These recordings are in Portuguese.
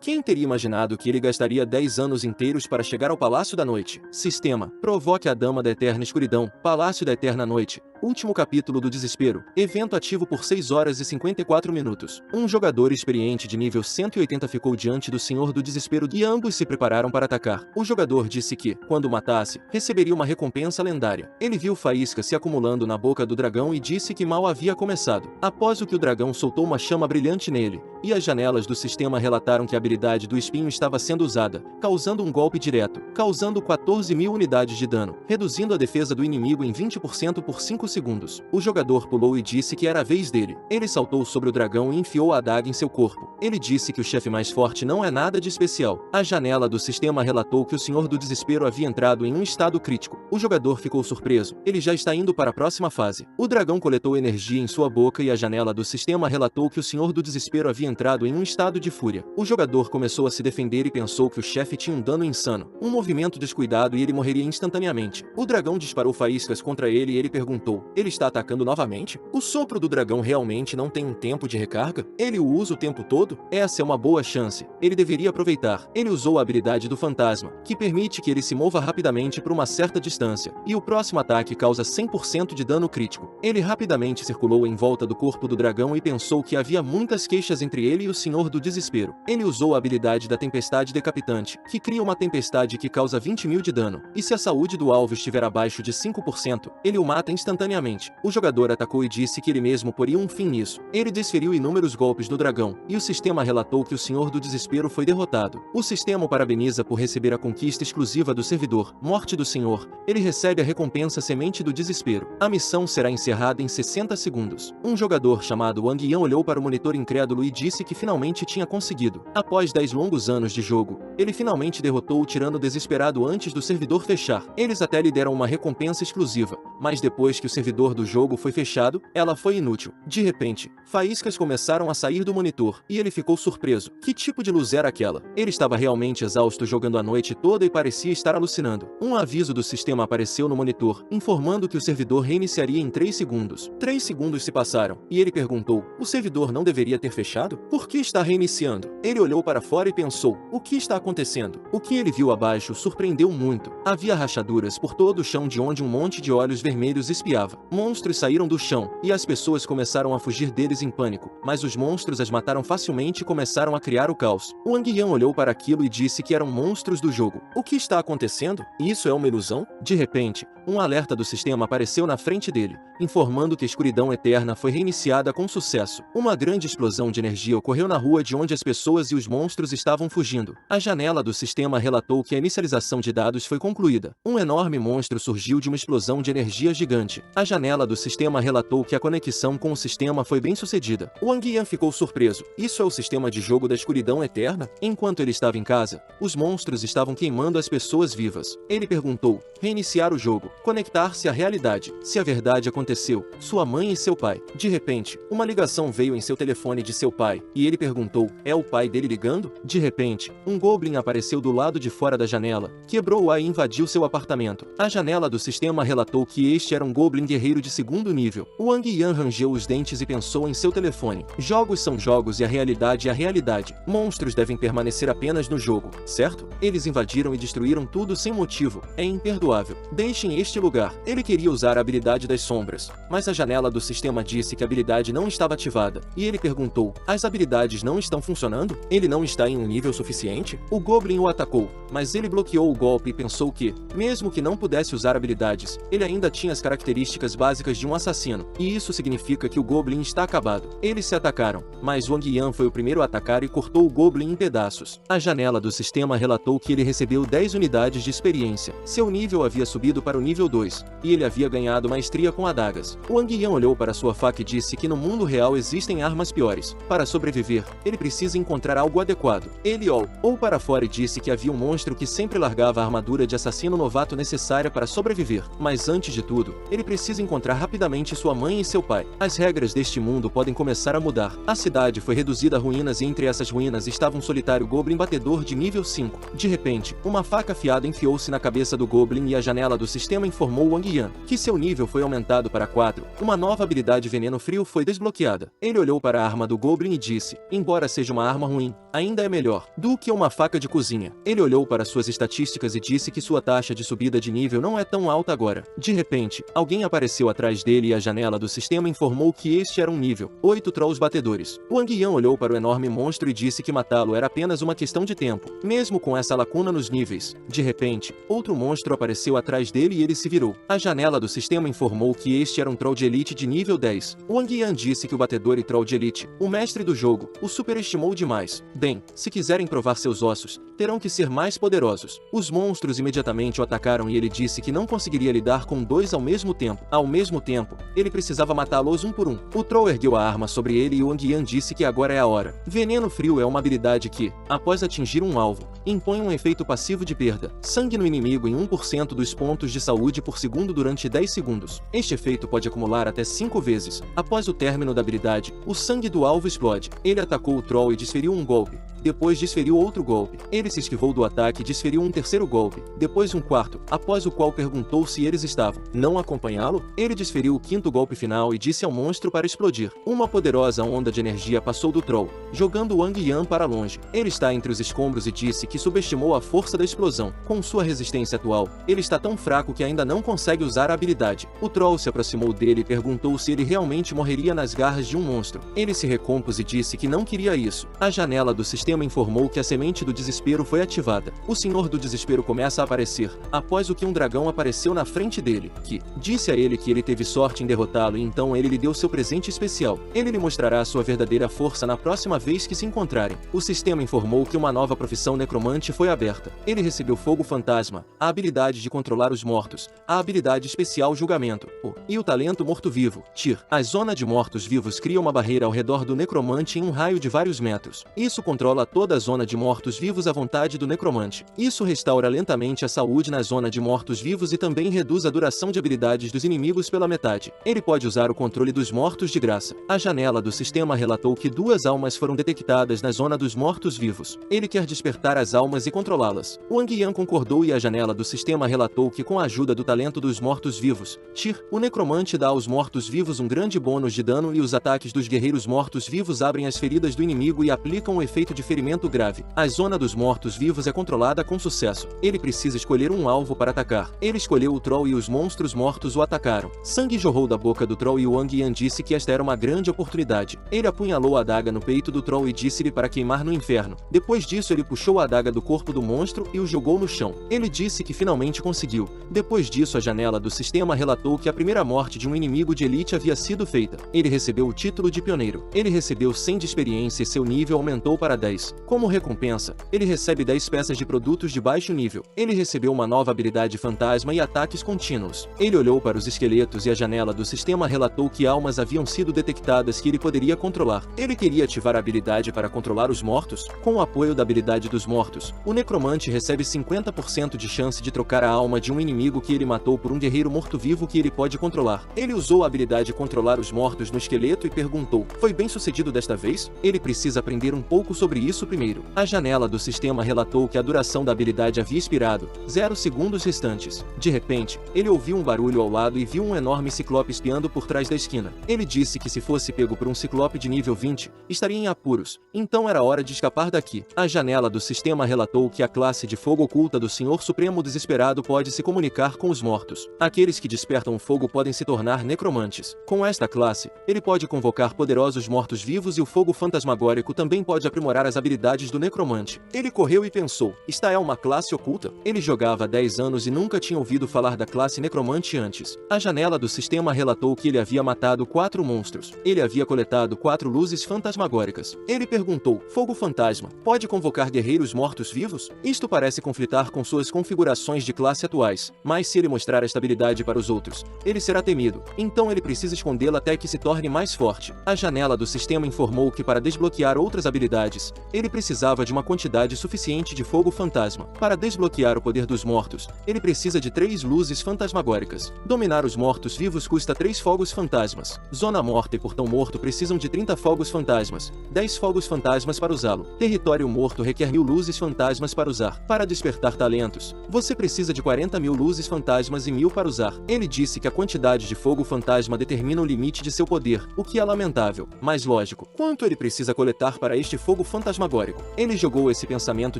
Quem teria imaginado que ele gastaria 10 anos inteiros para chegar ao Palácio da Noite? Sistema: provoque a Dama da Eterna Escuridão, Palácio da Eterna Noite. Último capítulo do Desespero. Evento ativo por 6 horas e 54 minutos. Um jogador experiente de nível 180 ficou diante do Senhor do Desespero e ambos se prepararam para atacar. O jogador disse que, quando matasse, receberia uma recompensa lendária. Ele viu faíscas se acumulando na boca do dragão e disse que mal havia começado. Após o que o dragão soltou uma chama brilhante nele, e as janelas do sistema relataram que a habilidade do espinho estava sendo usada, causando um golpe direto, causando 14.000 unidades de dano, reduzindo a defesa do inimigo em 20% por 5 segundos. O jogador pulou e disse que era a vez dele. Ele saltou sobre o dragão e enfiou a adaga em seu corpo. Ele disse que o chefe mais forte não é nada de especial. A janela do sistema relatou que o Senhor do Desespero havia entrado em um estado crítico. O jogador ficou surpreso. Ele já está indo para a próxima fase. O dragão coletou energia em sua boca e a janela do sistema relatou que o Senhor do Desespero havia entrado em um estado de fúria. O jogador começou a se defender e pensou que o chefe tinha um dano insano. Um movimento descuidado e ele morreria instantaneamente. O dragão disparou faíscas contra ele e ele perguntou: ele está atacando novamente? O sopro do dragão realmente não tem um tempo de recarga? Ele o usa o tempo todo? Essa é uma boa chance. Ele deveria aproveitar. Ele usou a habilidade do fantasma, que permite que ele se mova rapidamente por uma certa distância, e o próximo ataque causa 100% de dano crítico. Ele rapidamente circulou em volta do corpo do dragão e pensou que havia muitas queixas entre ele e o Senhor do Desespero. Ele usou a habilidade da Tempestade Decapitante, que cria uma tempestade que causa 20.000 de dano, e se a saúde do alvo estiver abaixo de 5%, ele o mata instantaneamente. O jogador atacou e disse que ele mesmo poria um fim nisso. Ele desferiu inúmeros golpes no dragão, e o sistema relatou que o Senhor do Desespero foi derrotado. O sistema o parabeniza por receber a conquista exclusiva do servidor, Morte do Senhor. Ele recebe a recompensa Semente do Desespero. A missão será encerrada em 60 segundos. Um jogador chamado Wang Yan olhou para o monitor incrédulo e disse que finalmente tinha conseguido. Após 10 longos anos de jogo, ele finalmente derrotou o tirano desesperado antes do servidor fechar. Eles até lhe deram uma recompensa exclusiva, mas depois que o servidor do jogo foi fechado, ela foi inútil. De repente, faíscas começaram a sair do monitor, e ele ficou surpreso. Que tipo de luz era aquela? Ele estava realmente exausto jogando a noite toda e parecia estar alucinando. Um aviso do sistema apareceu no monitor, informando que o servidor reiniciaria em 3 segundos. 3 segundos se passaram, e ele perguntou: o servidor não deveria ter fechado? Por que está reiniciando? Ele olhou para fora e pensou: o que está acontecendo? O que ele viu abaixo o surpreendeu muito. Havia rachaduras por todo o chão de onde um monte de olhos vermelhos espiava. Monstros saíram do chão, e as pessoas começaram a fugir deles em pânico, mas os monstros as mataram facilmente e começaram a criar o caos. O Wang Yan olhou para aquilo e disse que eram monstros do jogo. O que está acontecendo? Isso é uma ilusão? De repente, um alerta do sistema apareceu na frente dele, informando que a escuridão eterna foi reiniciada com sucesso. Uma grande explosão de energia ocorreu na rua de onde as pessoas e os monstros estavam fugindo. A janela do sistema relatou que a inicialização de dados foi concluída. Um enorme monstro surgiu de uma explosão de energia gigante. A janela do sistema relatou que a conexão com o sistema foi bem sucedida. O Wang Yan ficou surpreso. Isso é o sistema de jogo da escuridão eterna? Enquanto ele estava em casa, os monstros estavam queimando as pessoas vivas. Ele perguntou: reiniciar o jogo, conectar-se à realidade. Se a verdade aconteceu, sua mãe e seu pai. De repente, uma ligação veio em seu telefone de seu pai, e ele perguntou: é o pai dele ligando? De repente, um goblin apareceu do lado de fora da janela, quebrou-a e invadiu seu apartamento. A janela do sistema relatou que este era um goblin guerreiro de 2º nível. O Wang Yan rangeu os dentes e pensou em seu telefone: jogos são jogos e a realidade é a realidade. Monstros devem permanecer apenas no jogo, certo? Eles invadiram e destruíram tudo sem motivo. É imperdoável. Deixem este lugar. Ele queria usar a habilidade das sombras, mas a janela do sistema disse que a habilidade não estava ativada, e ele perguntou: as habilidades não estão funcionando? Ele não está em um nível suficiente? O goblin o atacou, mas ele bloqueou o golpe e pensou que, mesmo que não pudesse usar habilidades, ele ainda tinha as características básicas de um assassino, e isso significa que o goblin está acabado. Eles se atacaram, mas Wang Yan foi o primeiro a atacar e cortou o goblin em pedaços. A janela do sistema relatou que ele recebeu 10 unidades de experiência. Seu nível havia subido para o nível 2, e ele havia ganhado maestria com adagas. O Wang Yan olhou para sua faca e disse que no mundo real existem armas piores. Para sobreviver, ele precisa encontrar algo adequado. Ele olhou para fora e disse que havia um monstro que sempre largava a armadura de assassino novato necessária para sobreviver. Mas antes de tudo, ele precisa encontrar rapidamente sua mãe e seu pai. As regras deste mundo podem começar a mudar. A cidade foi reduzida a ruínas e entre essas ruínas estava um solitário goblin batedor de nível 5. De repente, uma faca afiada enfiou-se na cabeça do goblin e a janela do sistema sistema informou Wang Yan que seu nível foi aumentado para 4. Uma nova habilidade Veneno Frio foi desbloqueada. Ele olhou para a arma do Goblin e disse, embora seja uma arma ruim, ainda é melhor do que uma faca de cozinha. Ele olhou para suas estatísticas e disse que sua taxa de subida de nível não é tão alta agora. De repente, alguém apareceu atrás dele e a janela do sistema informou que este era um nível 8 Trolls batedores. Wang Yan olhou para o enorme monstro e disse que matá-lo era apenas uma questão de tempo, mesmo com essa lacuna nos níveis. De repente, outro monstro apareceu atrás dele e ele se virou. A janela do sistema informou que este era um Troll de Elite de nível 10. Wang Yan disse que o batedor e Troll de Elite, o mestre do jogo, o superestimou demais. Bem, se quiserem provar seus ossos, terão que ser mais poderosos. Os monstros imediatamente o atacaram e ele disse que não conseguiria lidar com dois ao mesmo tempo. Ao mesmo tempo, ele precisava matá-los um por um. O Troll ergueu a arma sobre ele e Wang Yan disse que agora é a hora. Veneno Frio é uma habilidade que, após atingir um alvo, impõe um efeito passivo de perda. Sangue no inimigo em 1% dos pontos de saúde por segundo durante 10 segundos. Este efeito pode acumular até 5 vezes. Após o término da habilidade, o sangue do alvo explode. Ele atacou o Troll e desferiu um golpe. Depois desferiu outro golpe. Ele se esquivou do ataque e desferiu um terceiro golpe. Depois um quarto, após o qual perguntou se eles estavam não acompanhá-lo. Ele desferiu o quinto golpe final e disse ao monstro para explodir. Uma poderosa onda de energia passou do Troll, jogando Wang Yan para longe. Ele está entre os escombros e disse que subestimou a força da explosão. Com sua resistência atual, ele está tão fraco que ainda não consegue usar a habilidade. O Troll se aproximou dele e perguntou se ele realmente morreria nas garras de um monstro. Ele se recompôs e disse que não queria isso. A janela do sistema informou que a semente do desespero foi ativada. O Senhor do Desespero começa a aparecer, após o que um dragão apareceu na frente dele, que disse a ele que ele teve sorte em derrotá-lo e então ele lhe deu seu presente especial. Ele lhe mostrará sua verdadeira força na próxima vez que se encontrarem. O sistema informou que uma nova profissão necromante foi aberta. Ele recebeu Fogo Fantasma, a habilidade de controlar os mortos, a habilidade especial Julgamento, e o talento Morto-Vivo, Tir. A zona de mortos-vivos cria uma barreira ao redor do necromante em um raio de vários metros. Isso controla toda a zona de mortos-vivos à vontade do necromante. Isso restaura lentamente a saúde na zona de mortos-vivos e também reduz a duração de habilidades dos inimigos pela metade. Ele pode usar o controle dos mortos de graça. A janela do sistema relatou que 2 almas foram detectadas na zona dos mortos-vivos. Ele quer despertar as almas e controlá-las. Wang Yan concordou e a janela do sistema relatou que com a ajuda do talento dos mortos-vivos, Tir, o necromante dá aos mortos-vivos um grande bônus de dano e os ataques dos guerreiros mortos-vivos abrem as feridas do inimigo e aplicam o efeito de ferimento grave. A zona dos mortos-vivos é controlada com sucesso. Ele precisa escolher um alvo para atacar. Ele escolheu o Troll e os monstros mortos o atacaram. Sangue jorrou da boca do Troll e Wang Yan disse que esta era uma grande oportunidade. Ele apunhalou a adaga no peito do Troll e disse-lhe para queimar no inferno. Depois disso ele puxou a adaga do corpo do monstro e o jogou no chão. Ele disse que finalmente conseguiu. Depois disso a janela do sistema relatou que a primeira morte de um inimigo de elite havia sido feita. Ele recebeu o título de pioneiro. Ele recebeu 100 de experiência e seu nível aumentou para 10. Como recompensa, ele recebe 10 peças de produtos de baixo nível. Ele recebeu uma nova habilidade fantasma e ataques contínuos. Ele olhou para os esqueletos e a janela do sistema relatou que almas haviam sido detectadas que ele poderia controlar. Ele queria ativar a habilidade para controlar os mortos. Com o apoio da habilidade dos mortos, o necromante recebe 50% de chance de trocar a alma de um inimigo que ele matou por um guerreiro morto-vivo que ele pode controlar. Ele usou a habilidade controlar os mortos no esqueleto e perguntou, foi bem sucedido desta vez? Ele precisa aprender um pouco sobre isso primeiro. A janela do sistema relatou que a duração da habilidade havia expirado, 0 segundos restantes. De repente, ele ouviu um barulho ao lado e viu um enorme ciclope espiando por trás da esquina. Ele disse que se fosse pego por um ciclope de nível 20, estaria em apuros, então era hora de escapar daqui. A janela do sistema relatou que a classe de fogo oculta do Senhor Supremo Desesperado pode se comunicar com os mortos. Aqueles que despertam fogo podem se tornar necromantes. Com esta classe, ele pode convocar poderosos mortos-vivos e o fogo fantasmagórico também pode aprimorar as habilidades do necromante. Ele correu e pensou, esta é uma classe oculta? Ele jogava há 10 anos e nunca tinha ouvido falar da classe necromante antes. A janela do sistema relatou que ele havia matado 4 monstros. Ele havia coletado 4 luzes fantasmagóricas. Ele perguntou, fogo fantasma, pode convocar guerreiros mortos-vivos? Isto parece conflitar com suas configurações de classe atuais, mas se ele mostrar esta habilidade para os outros, ele será temido, então ele precisa escondê-la até que se torne mais forte. A janela do sistema informou que para desbloquear outras habilidades, ele precisava de uma quantidade suficiente de fogo fantasma. Para desbloquear o poder dos mortos, ele precisa de 3 luzes fantasmagóricas. Dominar os mortos-vivos custa 3 fogos fantasmas. Zona morta e portão morto precisam de 30 fogos fantasmas, 10 fogos fantasmas para usá-lo. Território morto requer 1000 luzes fantasmas para usar. Para despertar talentos, você precisa de 40.000 luzes fantasmas e 1000 para usar. Ele disse que a quantidade de fogo fantasma determina o limite de seu poder, o que é lamentável, mas lógico. Quanto ele precisa coletar para este fogo fantasmagórico? Ele jogou esse pensamento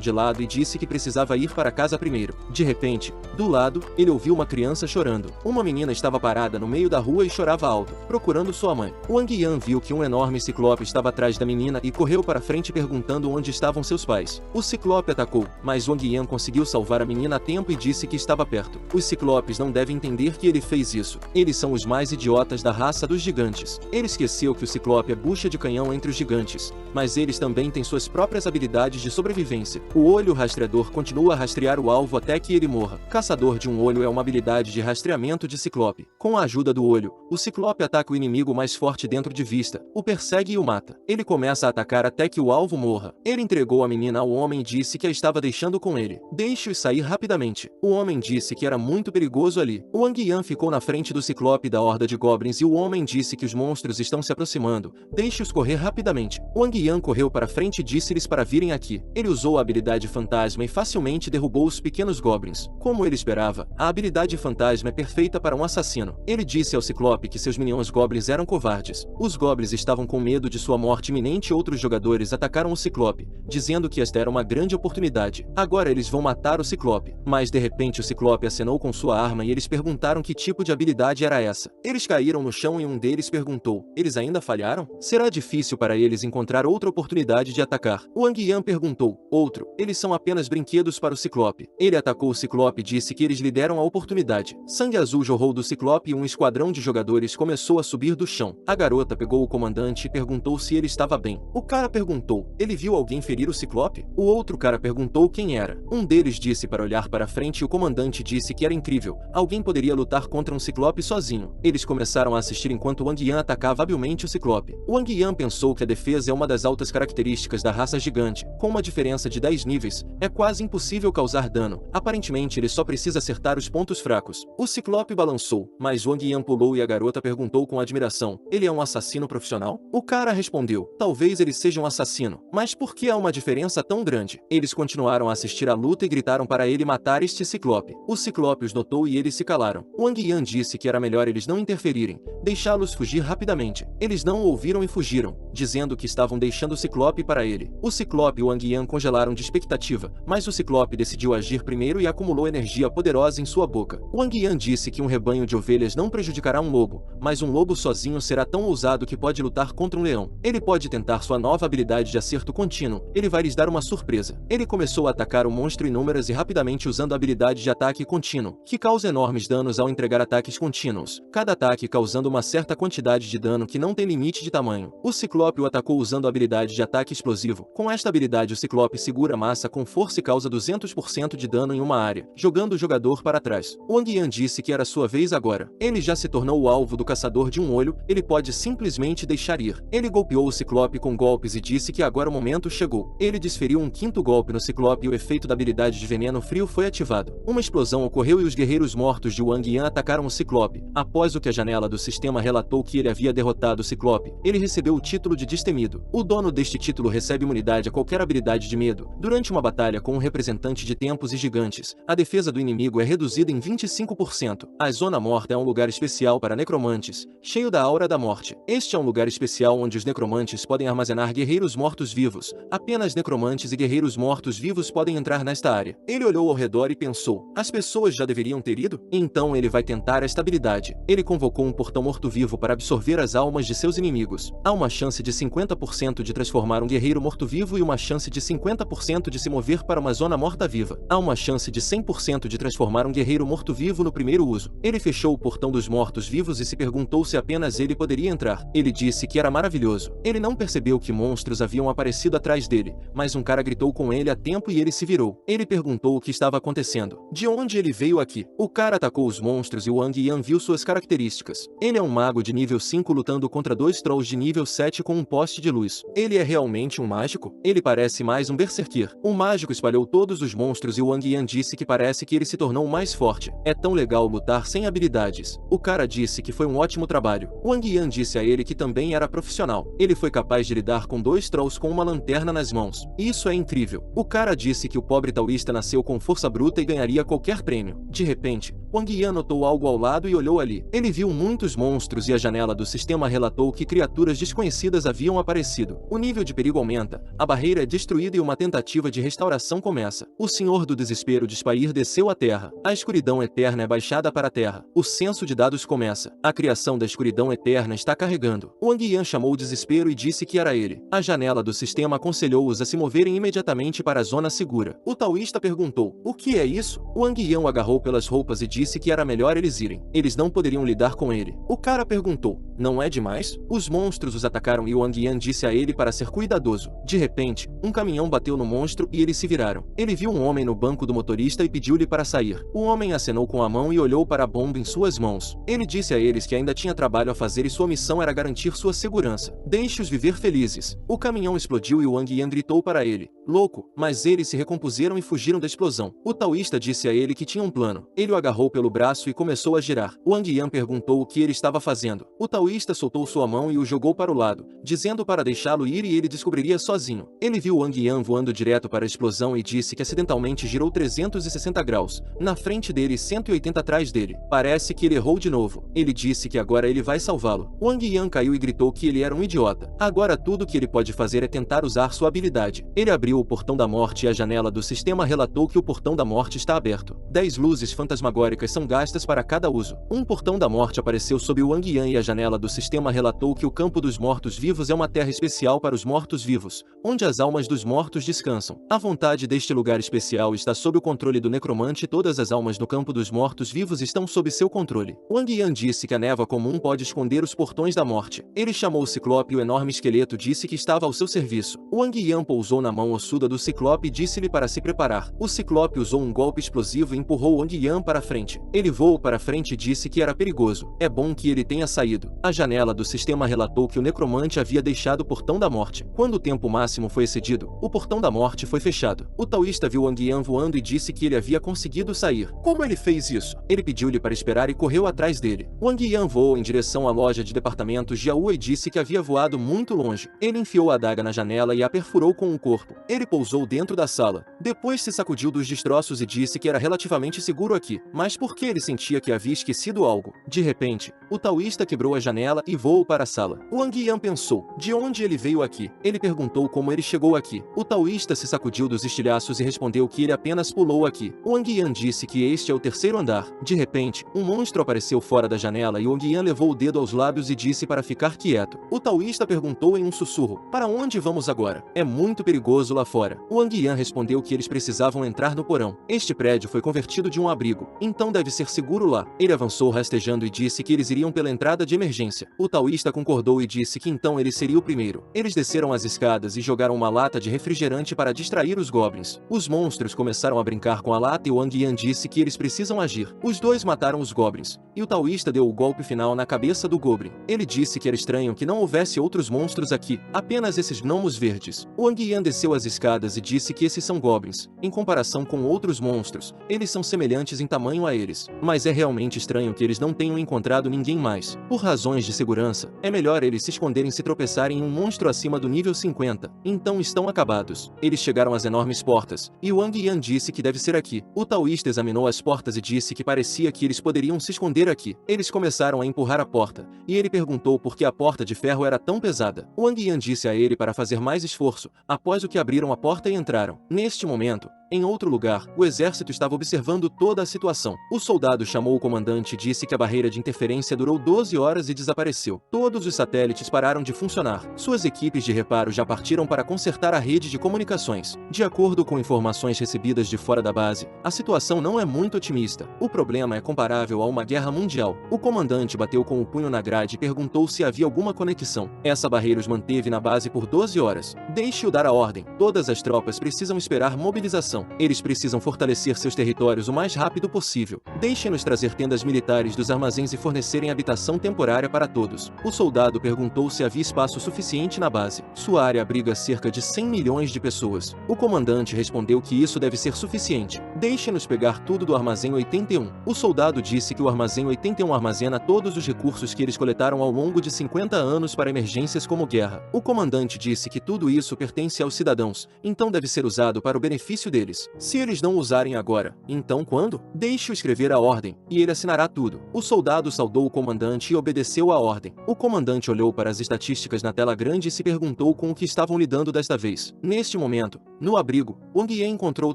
de lado e disse que precisava ir para casa primeiro. De repente, do lado, ele ouviu uma criança chorando. Uma menina estava parada no meio da rua e chorava alto, procurando sua mãe. Wang Yan viu que um enorme ciclope estava atrás da menina e correu para frente perguntando onde estavam seus pais. O ciclope atacou, mas Wang Yan conseguiu salvar a menina a tempo e disse que estava perto. Os ciclopes não devem entender que ele fez isso. Eles são os mais idiotas da raça dos gigantes. Ele esqueceu que o ciclope é bucha de canhão entre os gigantes, mas eles também têm suas próprias habilidades de sobrevivência. O olho rastreador continua a rastrear o alvo até que ele morra. Caçador de um olho é uma habilidade de rastreamento de ciclope. Com a ajuda do olho, o ciclope ataca o inimigo mais forte dentro de vista, o persegue e o mata. Ele começa a atacar até que o alvo morra. Ele entregou a menina ao homem e disse que a estava deixando com ele. Deixe-os sair rapidamente. O homem disse que era muito perigoso ali. O Wang Yan ficou na frente do ciclope da horda de goblins e o homem disse que os monstros estão se aproximando. Deixe-os correr rapidamente. O Wang Yan correu para frente e disse-lhes para virem aqui. Ele usou a habilidade fantasma e facilmente derrubou os pequenos goblins. Como ele esperava, a habilidade fantasma é perfeita para um assassino. Ele disse ao ciclope que seus minions goblins eram covardes. Os goblins estavam com medo de sua morte iminente e outros jogadores atacaram o ciclope, dizendo que esta era uma grande oportunidade. Agora eles vão matar o ciclope. Mas de repente o ciclope acenou com sua arma e eles perguntaram que tipo de habilidade era essa. Eles caíram no chão e um deles perguntou: eles ainda falharam? Será difícil para eles encontrar outra oportunidade de atacar? O Wang Yan perguntou: outro? Eles são apenas brinquedos para o ciclope. Ele atacou o ciclope e disse que eles lhe deram a oportunidade. Sangue azul jorrou do ciclope e um esquadrão de jogadores começou a subir do chão. A garota pegou o comandante e perguntou se ele estava bem. O cara perguntou: ele viu alguém ferir o ciclope? O outro cara perguntou quem era. Um deles disse para olhar para frente e o comandante disse que era incrível. Alguém poderia lutar contra um ciclope sozinho. Eles começaram a assistir enquanto Wang Yan atacava habilmente o ciclope. Wang Yan pensou que a defesa é uma das altas características da raça gigante. Com uma diferença de 10 níveis, é quase impossível causar dano. Aparentemente ele só precisa acertar os pontos fracos. O ciclope balançou, mas Wang Yan pulou e a garota perguntou com admiração: ele é um assassino profissional? O cara respondeu: talvez ele seja um assassino, mas por que há uma diferença tão grande? Eles continuaram a assistir à luta e gritaram para ele matar este ciclope. O ciclope os notou e eles se calaram. Wang Yan disse que era melhor eles não interferirem, deixá-los fugir rapidamente. Eles não o ouviram e fugiram, dizendo que estavam deixando o ciclope para ele. O ciclope e o Wang Yan congelaram de expectativa, mas o ciclope decidiu agir primeiro e acumulou energia poderosa em sua boca. Wang Yan disse que um rebanho de ovelhas não prejudicará um lobo, mas um lobo sozinho será tão ousado que pode lutar contra um leão. Ele pode tentar sua nova habilidade de acerto contínuo. Ele vai lhes dar uma surpresa. Ele começou a atacar o monstro inúmeras e rapidamente usando a habilidade de ataque contínuo, que causa enormes danos ao entregar ataques contínuos, cada ataque causando uma certa quantidade de dano que não tem limite de tamanho. O ciclope o atacou usando a habilidade de ataque explosivo. Com esta habilidade o ciclope segura a massa com força e causa 200% de dano em uma área, jogando o jogador para trás. Wang Yan disse que era sua vez agora. Ele já se tornou o alvo do caçador de um olho, ele pode simplesmente deixar ir. Ele golpeou o ciclope com golpes e disse que agora o momento chegou. Ele desferiu um quinto golpe no ciclope e o efeito da habilidade de veneno frio foi ativado. Uma explosão ocorreu e os guerreiros mortos de Wang Yan atacaram o ciclope. Após o que a janela do sistema relatou que ele havia derrotado o ciclope, ele recebeu o título de destemido. O dono deste título recebe imunidade a qualquer habilidade de medo. Durante uma batalha com um representante de tempos e gigantes, a defesa do inimigo é reduzida em 25%. A Zona Morta é um lugar especial para necromantes, cheio da aura da morte. Este é um lugar especial onde os necromantes podem armazenar guerreiros mortos-vivos. Apenas necromantes e guerreiros mortos-vivos podem entrar nesta área. Ele olhou ao redor e pensou: as pessoas já deveriam ter ido? Então ele vai tentar esta habilidade. Ele convocou um portão morto-vivo para absorver as almas de seus inimigos. Há uma chance de 50% de transformar um guerreiro morto-vivo e uma chance de 50% de se mover para uma zona morta-viva. Há uma chance de 100% de transformar um guerreiro morto-vivo no primeiro uso. Ele fechou o portão dos mortos-vivos e se perguntou se apenas ele poderia entrar. Ele disse que era maravilhoso. Ele não percebeu que monstros haviam aparecido atrás dele, mas um cara gritou com ele a tempo e ele se virou. Ele perguntou o que estava acontecendo. De onde ele veio aqui? O cara atacou os monstros e o Wang Yan viu suas características. Ele é um mago de nível 5 lutando contra 2 trolls de nível 7 com um poste de luz. Ele é realmente um mágico? Ele parece mais um berserker. O mágico espalhou todos os monstros e o Wang Yan disse que parece que ele se tornou mais forte. É tão legal lutar sem habilidades. O cara disse que foi um ótimo trabalho. Wang Yan disse a ele que também era profissional. Ele foi capaz de lidar com 2 trolls com uma lanterna nas mãos. Isso é incrível. O cara disse que o pobre taurista nasceu com força bruta e ganharia qualquer prêmio. De repente, Wang Yan notou algo ao lado e olhou ali. Ele viu muitos monstros e a janela do sistema relatou que criaturas desconhecidas haviam aparecido. O nível de perigo aumenta, a barreira é destruída e uma tentativa de restauração começa. O Senhor do Desespero de Spire desceu à Terra. A escuridão eterna é baixada para a Terra. O censo de dados começa. A criação da escuridão eterna está carregando. Wang Yan chamou o Desespero e disse que era ele. A janela do sistema aconselhou-os a se moverem imediatamente para a zona segura. O taoísta perguntou: o que é isso? Wang Yan o agarrou pelas roupas e disse que era melhor eles irem. Eles não poderiam lidar com ele. O cara perguntou: não é demais? Os monstros os atacaram e Wang Yan disse a ele para ser cuidadoso. De repente, um caminhão bateu no monstro e eles se viraram. Ele viu um homem no banco do motorista e pediu-lhe para sair. O homem acenou com a mão e olhou para a bomba em suas mãos. Ele disse a eles que ainda tinha trabalho a fazer e sua missão era garantir sua segurança. Deixe-os viver felizes. O caminhão explodiu e Wang Yan gritou para ele: louco, mas eles se recompuseram e fugiram da explosão. O taoísta disse a ele que tinha um plano. Ele o agarrou pelo braço e começou a girar. Wang Yan perguntou o que ele estava fazendo. O taoísta soltou sua mão e o jogou para o lado, dizendo para deixá-lo ir e ele descobriria sozinho. Ele viu Wang Yan voando direto para a explosão e disse que acidentalmente girou 360 graus, na frente dele e 180 atrás dele. Parece que ele errou de novo. Ele disse que agora ele vai salvá-lo. Wang Yan caiu e gritou que ele era um idiota. Agora tudo que ele pode fazer é tentar usar sua habilidade. Ele abriu o portão da morte e a janela do sistema relatou que o portão da morte está aberto. 10 luzes fantasmagóricas são gastas para cada uso. Um portão da morte apareceu sob Wang Yan e a janela do sistema relatou que o campo dos mortos-vivos é uma terra especial para os mortos-vivos, onde as almas dos mortos descansam. A vontade deste lugar especial está sob o controle do necromante e todas as almas no campo dos mortos-vivos estão sob seu controle. Wang Yan disse que a névoa comum pode esconder os portões da morte. Ele chamou o Ciclope e o enorme esqueleto disse que estava ao seu serviço. Wang Yan pousou na mão ossuda do Ciclope e disse-lhe para se preparar. O Ciclope usou um golpe explosivo e empurrou Wang Yan para frente. Ele voou para frente e disse que era perigoso. É bom que ele tenha saído. A janela do sistema relatou que o necromante havia deixado o portão da morte. Quando o tempo máximo foi excedido, o portão da morte foi fechado. O taoísta viu Wang Yan voando e disse que ele havia conseguido sair. Como ele fez isso? Ele pediu-lhe para esperar e correu atrás dele. Wang Yan voou em direção à loja de departamentos de Aua e disse que havia voado muito longe. Ele enfiou a adaga na janela e a perfurou com o corpo. Ele pousou dentro da sala. Depois se sacudiu dos destroços e disse que era relativamente seguro aqui, mas por que ele sentia que havia esquecido algo? De repente, o taoísta quebrou a janela e voou para a sala. Wang Yan pensou: de onde ele veio aqui? Ele perguntou como ele chegou aqui. O taoísta se sacudiu dos estilhaços e respondeu que ele apenas pulou aqui. Wang Yan disse que este é o terceiro andar. De repente, um monstro apareceu fora da janela e Wang Yan levou o dedo aos lábios e disse para ficar quieto. O taoísta perguntou em um sussurro: para onde vamos agora? É muito perigoso lá fora. Wang Yan respondeu que eles precisavam entrar no porão. Este prédio foi convertido de um abrigo, então deve ser seguro lá. Ele avançou rastejando e disse que eles iriam pela entrada de emergência. O taoísta concordou e disse que então ele seria o primeiro. Eles desceram as escadas e jogaram uma lata de refrigerante para distrair os goblins. Os monstros começaram a brincar com a lata e Wang Yan disse que eles precisam agir. Os dois mataram os goblins, e o taoísta deu o golpe final na cabeça do goblin. Ele disse que era estranho que não houvesse outros monstros aqui, apenas esses gnomos verdes. Wang Yan desceu as escadas e disse que esses são goblins. Em comparação com outros monstros, eles são semelhantes em tamanho a eles. Mas é realmente estranho que eles não tenham encontrado ninguém mais. Por razões de segurança, é melhor eles se esconderem se tropeçarem em um monstro acima do nível 50. Então estão acabados. Eles chegaram às enormes portas, e Wang Yan disse que deve ser aqui. O taoísta examinou as portas e disse que parecia que eles poderiam se esconder aqui. Eles começaram a empurrar a porta, e ele perguntou por que a porta de ferro era tão pesada. Wang Yan disse a ele para fazer mais esforço, após o que abriram a porta e entraram. Neste momento, em outro lugar, o exército estava observando toda a situação. O soldado chamou o comandante e disse que a barreira de interferência durou 12 horas e desapareceu. Todos os satélites pararam de funcionar. Suas equipes de reparo já partiram para consertar a rede de comunicações. De acordo com informações recebidas de fora da base, a situação não é muito otimista. O problema é comparável a uma guerra mundial. O comandante bateu com o punho na grade e perguntou se havia alguma conexão. Essa barreira os manteve na base por 12 horas. Deixe-o dar a ordem. Todas as tropas precisam esperar mobilização. Eles precisam fortalecer seus territórios o mais rápido possível. Deixem-nos trazer tendas militares dos armazéns e fornecerem habitação temporária para todos. O soldado perguntou se havia espaço suficiente na base. Sua área abriga cerca de 100 milhões de pessoas. O comandante respondeu que isso deve ser suficiente. Deixem-nos pegar tudo do armazém 81. O soldado disse que o armazém 81 armazena todos os recursos que eles coletaram ao longo de 50 anos para emergências como guerra. O comandante disse que tudo isso pertence aos cidadãos, então deve ser usado para o benefício deles. eles. Se eles não usarem agora, então quando? Deixe-o escrever a ordem, e ele assinará tudo. O soldado saudou o comandante e obedeceu à ordem. O comandante olhou para as estatísticas na tela grande e se perguntou com o que estavam lidando desta vez. Neste momento, no abrigo, Wang Yan encontrou o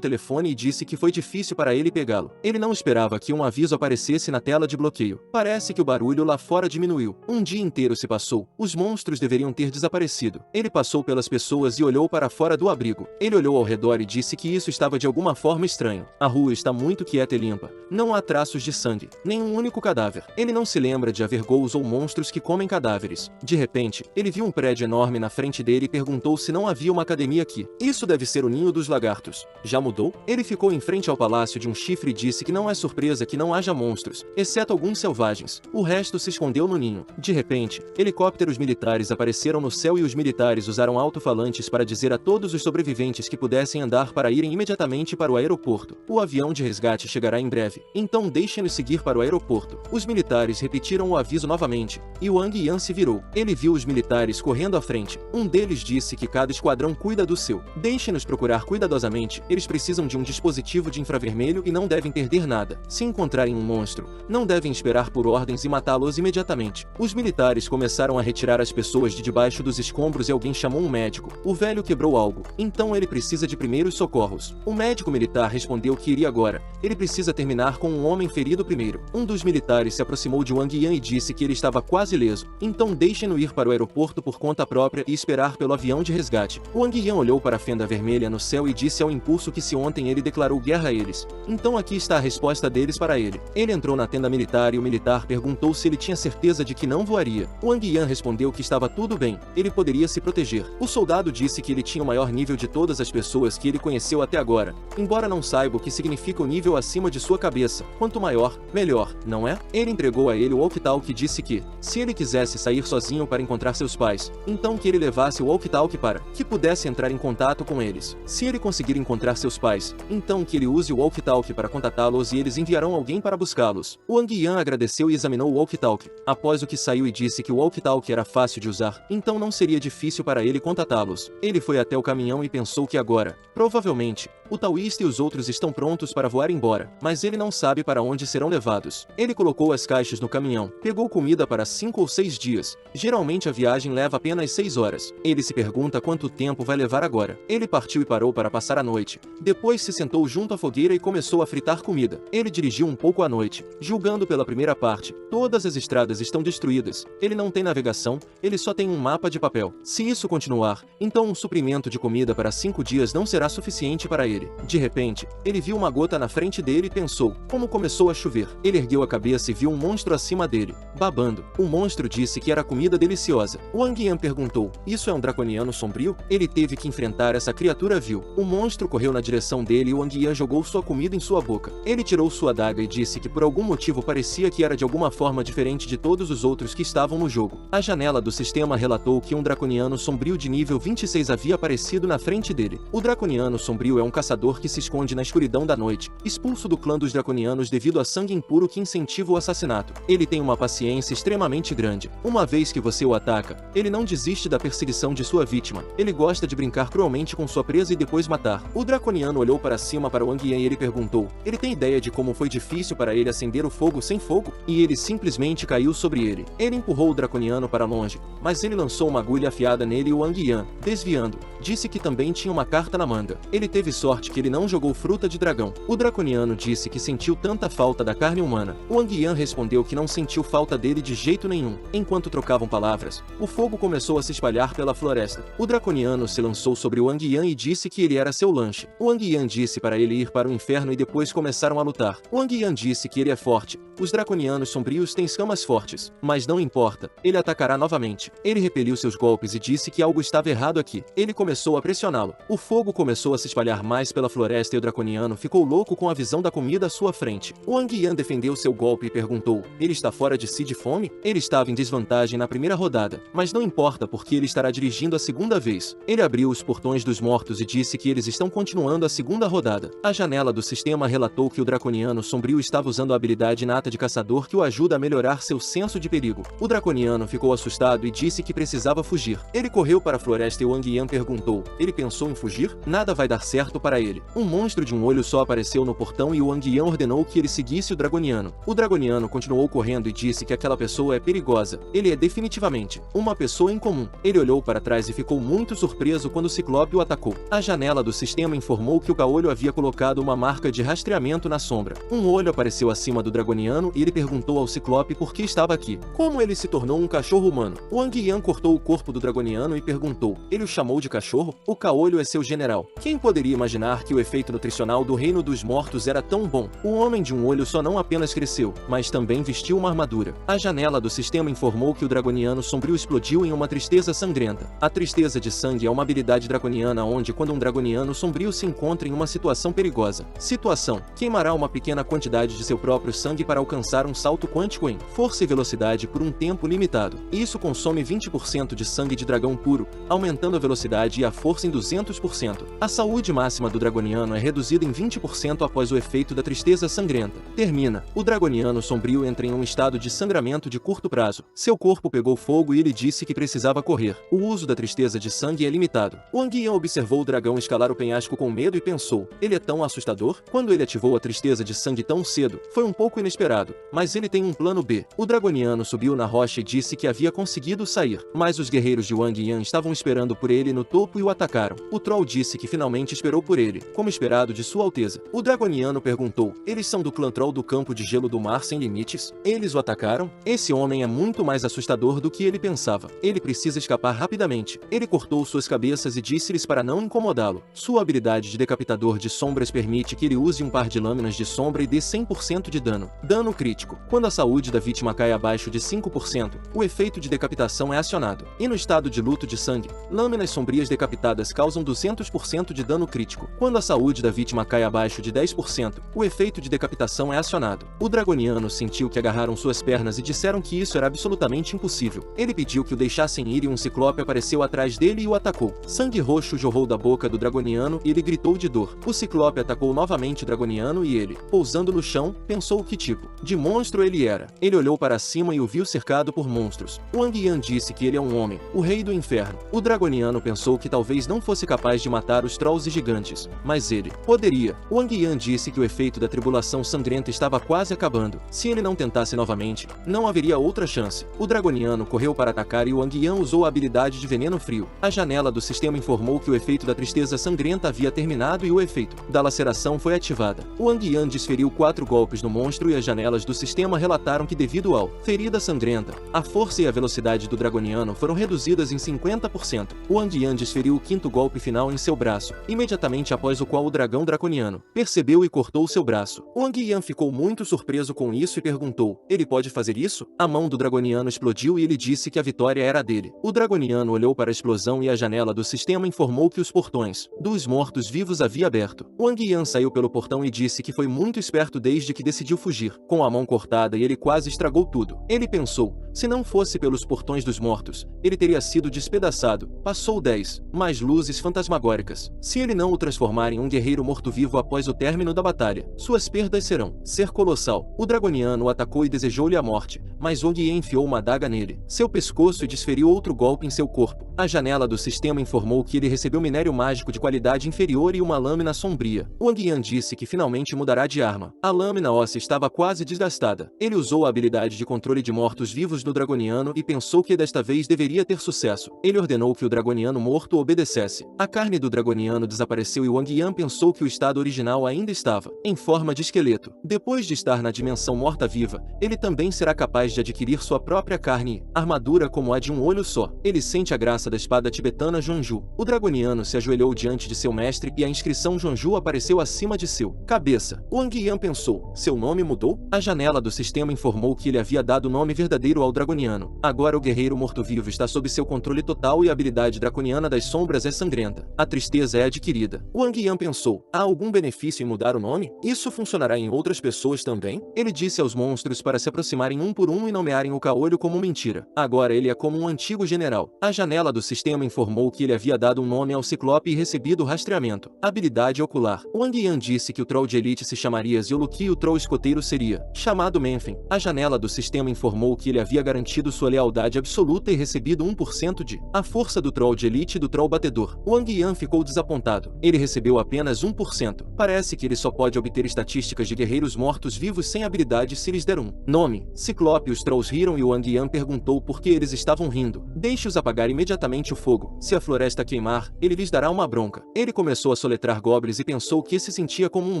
telefone e disse que foi difícil para ele pegá-lo. Ele não esperava que um aviso aparecesse na tela de bloqueio. Parece que o barulho lá fora diminuiu. Um dia inteiro se passou. Os monstros deveriam ter desaparecido. Ele passou pelas pessoas e olhou para fora do abrigo. Ele olhou ao redor e disse que isso estava de alguma forma estranho. A rua está muito quieta e limpa. Não há traços de sangue, nem um único cadáver. Ele não se lembra de haver ghouls ou monstros que comem cadáveres. De repente, ele viu um prédio enorme na frente dele e perguntou se não havia uma academia aqui. Isso deve ser o ninho dos lagartos. Já mudou? Ele ficou em frente ao palácio de um chifre e disse que não é surpresa que não haja monstros, exceto alguns selvagens. O resto se escondeu no ninho. De repente, helicópteros militares apareceram no céu e os militares usaram alto-falantes para dizer a todos os sobreviventes que pudessem andar para irem imediatamente para o aeroporto. O avião de resgate chegará em breve, então deixem-nos seguir para o aeroporto. Os militares repetiram o aviso novamente, e Wang Yan se virou. Ele viu os militares correndo à frente. Um deles disse que cada esquadrão cuida do seu. Deixem-nos procurar cuidadosamente, eles precisam de um dispositivo de infravermelho e não devem perder nada. Se encontrarem um monstro, não devem esperar por ordens e matá-los imediatamente. Os militares começaram a retirar as pessoas de debaixo dos escombros e alguém chamou um médico. O velho quebrou algo, então ele precisa de primeiros socorros. O médico militar respondeu que iria agora. Ele precisa terminar com um homem ferido primeiro. Um dos militares se aproximou de Wang Yan e disse que ele estava quase ileso. Então deixem-no ir para o aeroporto por conta própria e esperar pelo avião de resgate. Wang Yan olhou para a fenda vermelha no céu e disse ao impulso que se ontem ele declarou guerra a eles. Então aqui está a resposta deles para ele. Ele entrou na tenda militar e o militar perguntou se ele tinha certeza de que não voaria. Wang Yan respondeu que estava tudo bem, ele poderia se proteger. O soldado disse que ele tinha o maior nível de todas as pessoas que ele conheceu até agora, embora não saiba o que significa o nível acima de sua cabeça. Quanto maior, melhor, não é? Ele entregou a ele o walkie-talkie e disse que, se ele quisesse sair sozinho para encontrar seus pais, então que ele levasse o walkie-talkie para que pudesse entrar em contato com eles. Se ele conseguir encontrar seus pais, então que ele use o walkie-talkie para contatá-los e eles enviarão alguém para buscá-los. Wang Yan agradeceu e examinou o walkie-talkie. Após o que saiu e disse que o walkie-talkie era fácil de usar, então não seria difícil para ele contatá-los. Ele foi até o caminhão e pensou que agora, provavelmente, o taoísta e os outros estão prontos para voar embora, mas ele não sabe para onde serão levados. Ele colocou as caixas no caminhão, pegou comida para 5 ou 6 dias. Geralmente a viagem leva apenas 6 horas. Ele se pergunta quanto tempo vai levar agora. Ele partiu e parou para passar a noite. Depois se sentou junto à fogueira e começou a fritar comida. Ele dirigiu um pouco à noite, julgando pela primeira parte. Todas as estradas estão destruídas. Ele não tem navegação, ele só tem um mapa de papel. Se isso continuar, então um suprimento de comida para 5 dias não será suficiente para ele. De repente, ele viu uma gota na frente dele e pensou, como começou a chover. Ele ergueu a cabeça e viu um monstro acima dele, babando. O monstro disse que era comida deliciosa. Wang Yan perguntou, isso é um draconiano sombrio? Ele teve que enfrentar essa criatura vil. O monstro correu na direção dele e Wang Yan jogou sua comida em sua boca. Ele tirou sua adaga e disse que por algum motivo parecia que era de alguma forma diferente de todos os outros que estavam no jogo. A janela do sistema relatou que um draconiano sombrio de nível 26 havia aparecido na frente dele. O draconiano sombrio é um caçador que se esconde na escuridão da noite, expulso do clã dos draconianos devido a sangue impuro que incentiva o assassinato. Ele tem uma paciência extremamente grande. Uma vez que você o ataca, ele não desiste da perseguição de sua vítima. Ele gosta de brincar cruelmente com sua presa e depois matar. O draconiano olhou para cima para Wang Yan e ele perguntou, ele tem ideia de como foi difícil para ele acender o fogo sem fogo? E ele simplesmente caiu sobre ele. Ele empurrou o draconiano para longe, mas ele lançou uma agulha afiada nele e Wang Yan, desviando, disse que também tinha uma carta na manga. Ele teve sorte que ele não jogou fruta de dragão. O draconiano disse que sentiu tanta falta da carne humana. Wang Yan respondeu que não sentiu falta dele de jeito nenhum. Enquanto trocavam palavras, o fogo começou a se espalhar pela floresta. O draconiano se lançou sobre Wang Yan e disse que ele era seu lanche. Wang Yan disse para ele ir para o inferno e depois começaram a lutar. Wang Yan disse que ele é forte. Os draconianos sombrios têm escamas fortes, mas não importa, ele atacará novamente. Ele repeliu seus golpes e disse que algo estava errado aqui. Ele começou a pressioná-lo. O fogo começou a se espalhar mais pela floresta e o draconiano ficou louco com a visão da comida à sua frente. Wang Yan defendeu seu golpe e perguntou, ele está fora de si de fome? Ele estava em desvantagem na primeira rodada, mas não importa porque ele estará dirigindo a segunda vez. Ele abriu os portões dos mortos e disse que eles estão continuando a segunda rodada. A janela do sistema relatou que o draconiano sombrio estava usando a habilidade inata de caçador que o ajuda a melhorar seu senso de perigo. O draconiano ficou assustado e disse que precisava fugir. Ele correu para a floresta e Wang Yan perguntou, ele pensou em fugir? Nada vai dar certo para para ele. Um monstro de um olho só apareceu no portão e o Wang Yan ordenou que ele seguisse o dragoniano. O dragoniano continuou correndo e disse que aquela pessoa é perigosa. Ele é definitivamente uma pessoa incomum. Ele olhou para trás e ficou muito surpreso quando o Ciclope o atacou. A janela do sistema informou que o caolho havia colocado uma marca de rastreamento na sombra. Um olho apareceu acima do dragoniano e ele perguntou ao Ciclope por que estava aqui. Como ele se tornou um cachorro humano? Wang Yan cortou o corpo do dragoniano e perguntou. Ele o chamou de cachorro? O caolho é seu general. Quem poderia imaginar que o efeito nutricional do reino dos mortos era tão bom? O homem de um olho só não apenas cresceu, mas também vestiu uma armadura. A janela do sistema informou que o dragoniano sombrio explodiu em uma tristeza sangrenta. A tristeza de sangue é uma habilidade draconiana onde quando um dragoniano sombrio se encontra em uma situação perigosa. Situação: queimará uma pequena quantidade de seu próprio sangue para alcançar um salto quântico em força e velocidade por um tempo limitado. Isso consome 20% de sangue de dragão puro, aumentando a velocidade e a força em 200%. A saúde máxima do dragoniano é reduzida em 20% após o efeito da tristeza sangrenta. Termina. O dragoniano sombrio entra em um estado de sangramento de curto prazo. Seu corpo pegou fogo e ele disse que precisava correr. O uso da tristeza de sangue é limitado. Wang Yan observou o dragão escalar o penhasco com medo e pensou, ele é tão assustador? Quando ele ativou a tristeza de sangue tão cedo, foi um pouco inesperado, mas ele tem um plano B. O dragoniano subiu na rocha e disse que havia conseguido sair, mas os guerreiros de Wang Yan estavam esperando por ele no topo e o atacaram. O troll disse que finalmente esperou por ele, como esperado de Sua Alteza. O dragoniano perguntou, eles são do clã troll do campo de gelo do mar sem limites? Eles o atacaram? Esse homem é muito mais assustador do que ele pensava. Ele precisa escapar rapidamente. Ele cortou suas cabeças e disse-lhes para não incomodá-lo. Sua habilidade de decapitador de sombras permite que ele use um par de lâminas de sombra e dê 100% de dano. Dano crítico. Quando a saúde da vítima cai abaixo de 5%, o efeito de decapitação é acionado. E no estado de luto de sangue, lâminas sombrias decapitadas causam 200% de dano crítico. Quando a saúde da vítima cai abaixo de 10%, o efeito de decapitação é acionado. O dragoniano sentiu que agarraram suas pernas e disseram que isso era absolutamente impossível. Ele pediu que o deixassem ir e um ciclope apareceu atrás dele e o atacou. Sangue roxo jorrou da boca do dragoniano e ele gritou de dor. O ciclope atacou novamente o dragoniano e ele, pousando no chão, pensou que tipo de monstro ele era. Ele olhou para cima e o viu cercado por monstros. Wang Yan disse que ele é um homem, o rei do inferno. O dragoniano pensou que talvez não fosse capaz de matar os trolls e gigantes, mas ele poderia. Wang Yan disse que o efeito da tribulação sangrenta estava quase acabando. Se ele não tentasse novamente, não haveria outra chance. O dragoniano correu para atacar e Wang Yan usou a habilidade de veneno frio. A janela do sistema informou que o efeito da tristeza sangrenta havia terminado e o efeito da laceração foi ativada. Wang Yan desferiu 4 golpes no monstro e as janelas do sistema relataram que devido ao ferida sangrenta, a força e a velocidade do dragoniano foram reduzidas em 50%. Wang Yan desferiu o 5º golpe final em seu braço, imediatamente após o qual o dragão draconiano percebeu e cortou seu braço. Wang Yan ficou muito surpreso com isso e perguntou, ele pode fazer isso? A mão do dragoniano explodiu e ele disse que a vitória era dele. O dragoniano olhou para a explosão e a janela do sistema informou que os portões dos mortos-vivos havia aberto. Wang Yan saiu pelo portão e disse que foi muito esperto desde que decidiu fugir. Com a mão cortada e ele quase estragou tudo. Ele pensou, se não fosse pelos portões dos mortos, ele teria sido despedaçado. Passou 10, mais luzes fantasmagóricas. Se ele não o transformar em um guerreiro morto-vivo após o término da batalha, suas perdas serão ser colossal. O dragoniano o atacou e desejou-lhe a morte, mas Wang Yan enfiou uma adaga nele, seu pescoço e desferiu outro golpe em seu corpo. A janela do sistema informou que ele recebeu minério mágico de qualidade inferior e uma lâmina sombria. Wang Yan disse que finalmente mudará de arma. A lâmina óssea estava quase desgastada. Ele usou a habilidade de controle de mortos-vivos no dragoniano e pensou que desta vez deveria ter sucesso. Ele ordenou que o dragoniano morto obedecesse. A carne do dragoniano desapareceu e Wang Yan pensou que o estado original ainda estava em forma de esqueleto. Depois de estar na dimensão morta-viva, ele também será capaz de adquirir sua própria carne e armadura como a de um olho só. Ele sente a graça da espada tibetana Juanju. O dragoniano se ajoelhou diante de seu mestre e a inscrição Juanju apareceu acima de seu cabeça. Wang Yan pensou, seu nome mudou? A janela do sistema informou que ele havia dado o nome verdadeiro ao dragoniano. Agora o guerreiro morto-vivo está sob seu controle total e a habilidade draconiana das sombras é sangrenta. A tristeza é adquirida. Wang Yan pensou, há algum benefício em mudar o nome? Isso funcionará em outras pessoas também? Ele disse aos monstros para se aproximarem um por um e nomearem o caolho como mentira. Agora ele é como um antigo general. A janela do sistema informou que ele havia dado um nome ao ciclope e recebido rastreamento. Habilidade ocular. Wang Yan disse que o troll de elite se chamaria Zioluki e o troll escoteiro seria chamado Menfen. A janela do sistema informou que ele havia garantido sua lealdade absoluta e recebido 1% de a força do troll de elite e do troll batedor. Wang Yan ficou desapontado. Ele recebeu apenas 1%. Parece que ele só pode obter estatísticas de guerreiros mortos-vivos sem habilidade se lhes der um nome. Ciclope e os Trolls riram e Wang Yan perguntou por que eles estavam rindo. Deixe-os apagar imediatamente o fogo. Se a floresta queimar, ele lhes dará uma bronca. Ele começou a soletrar goblins e pensou que se sentia como um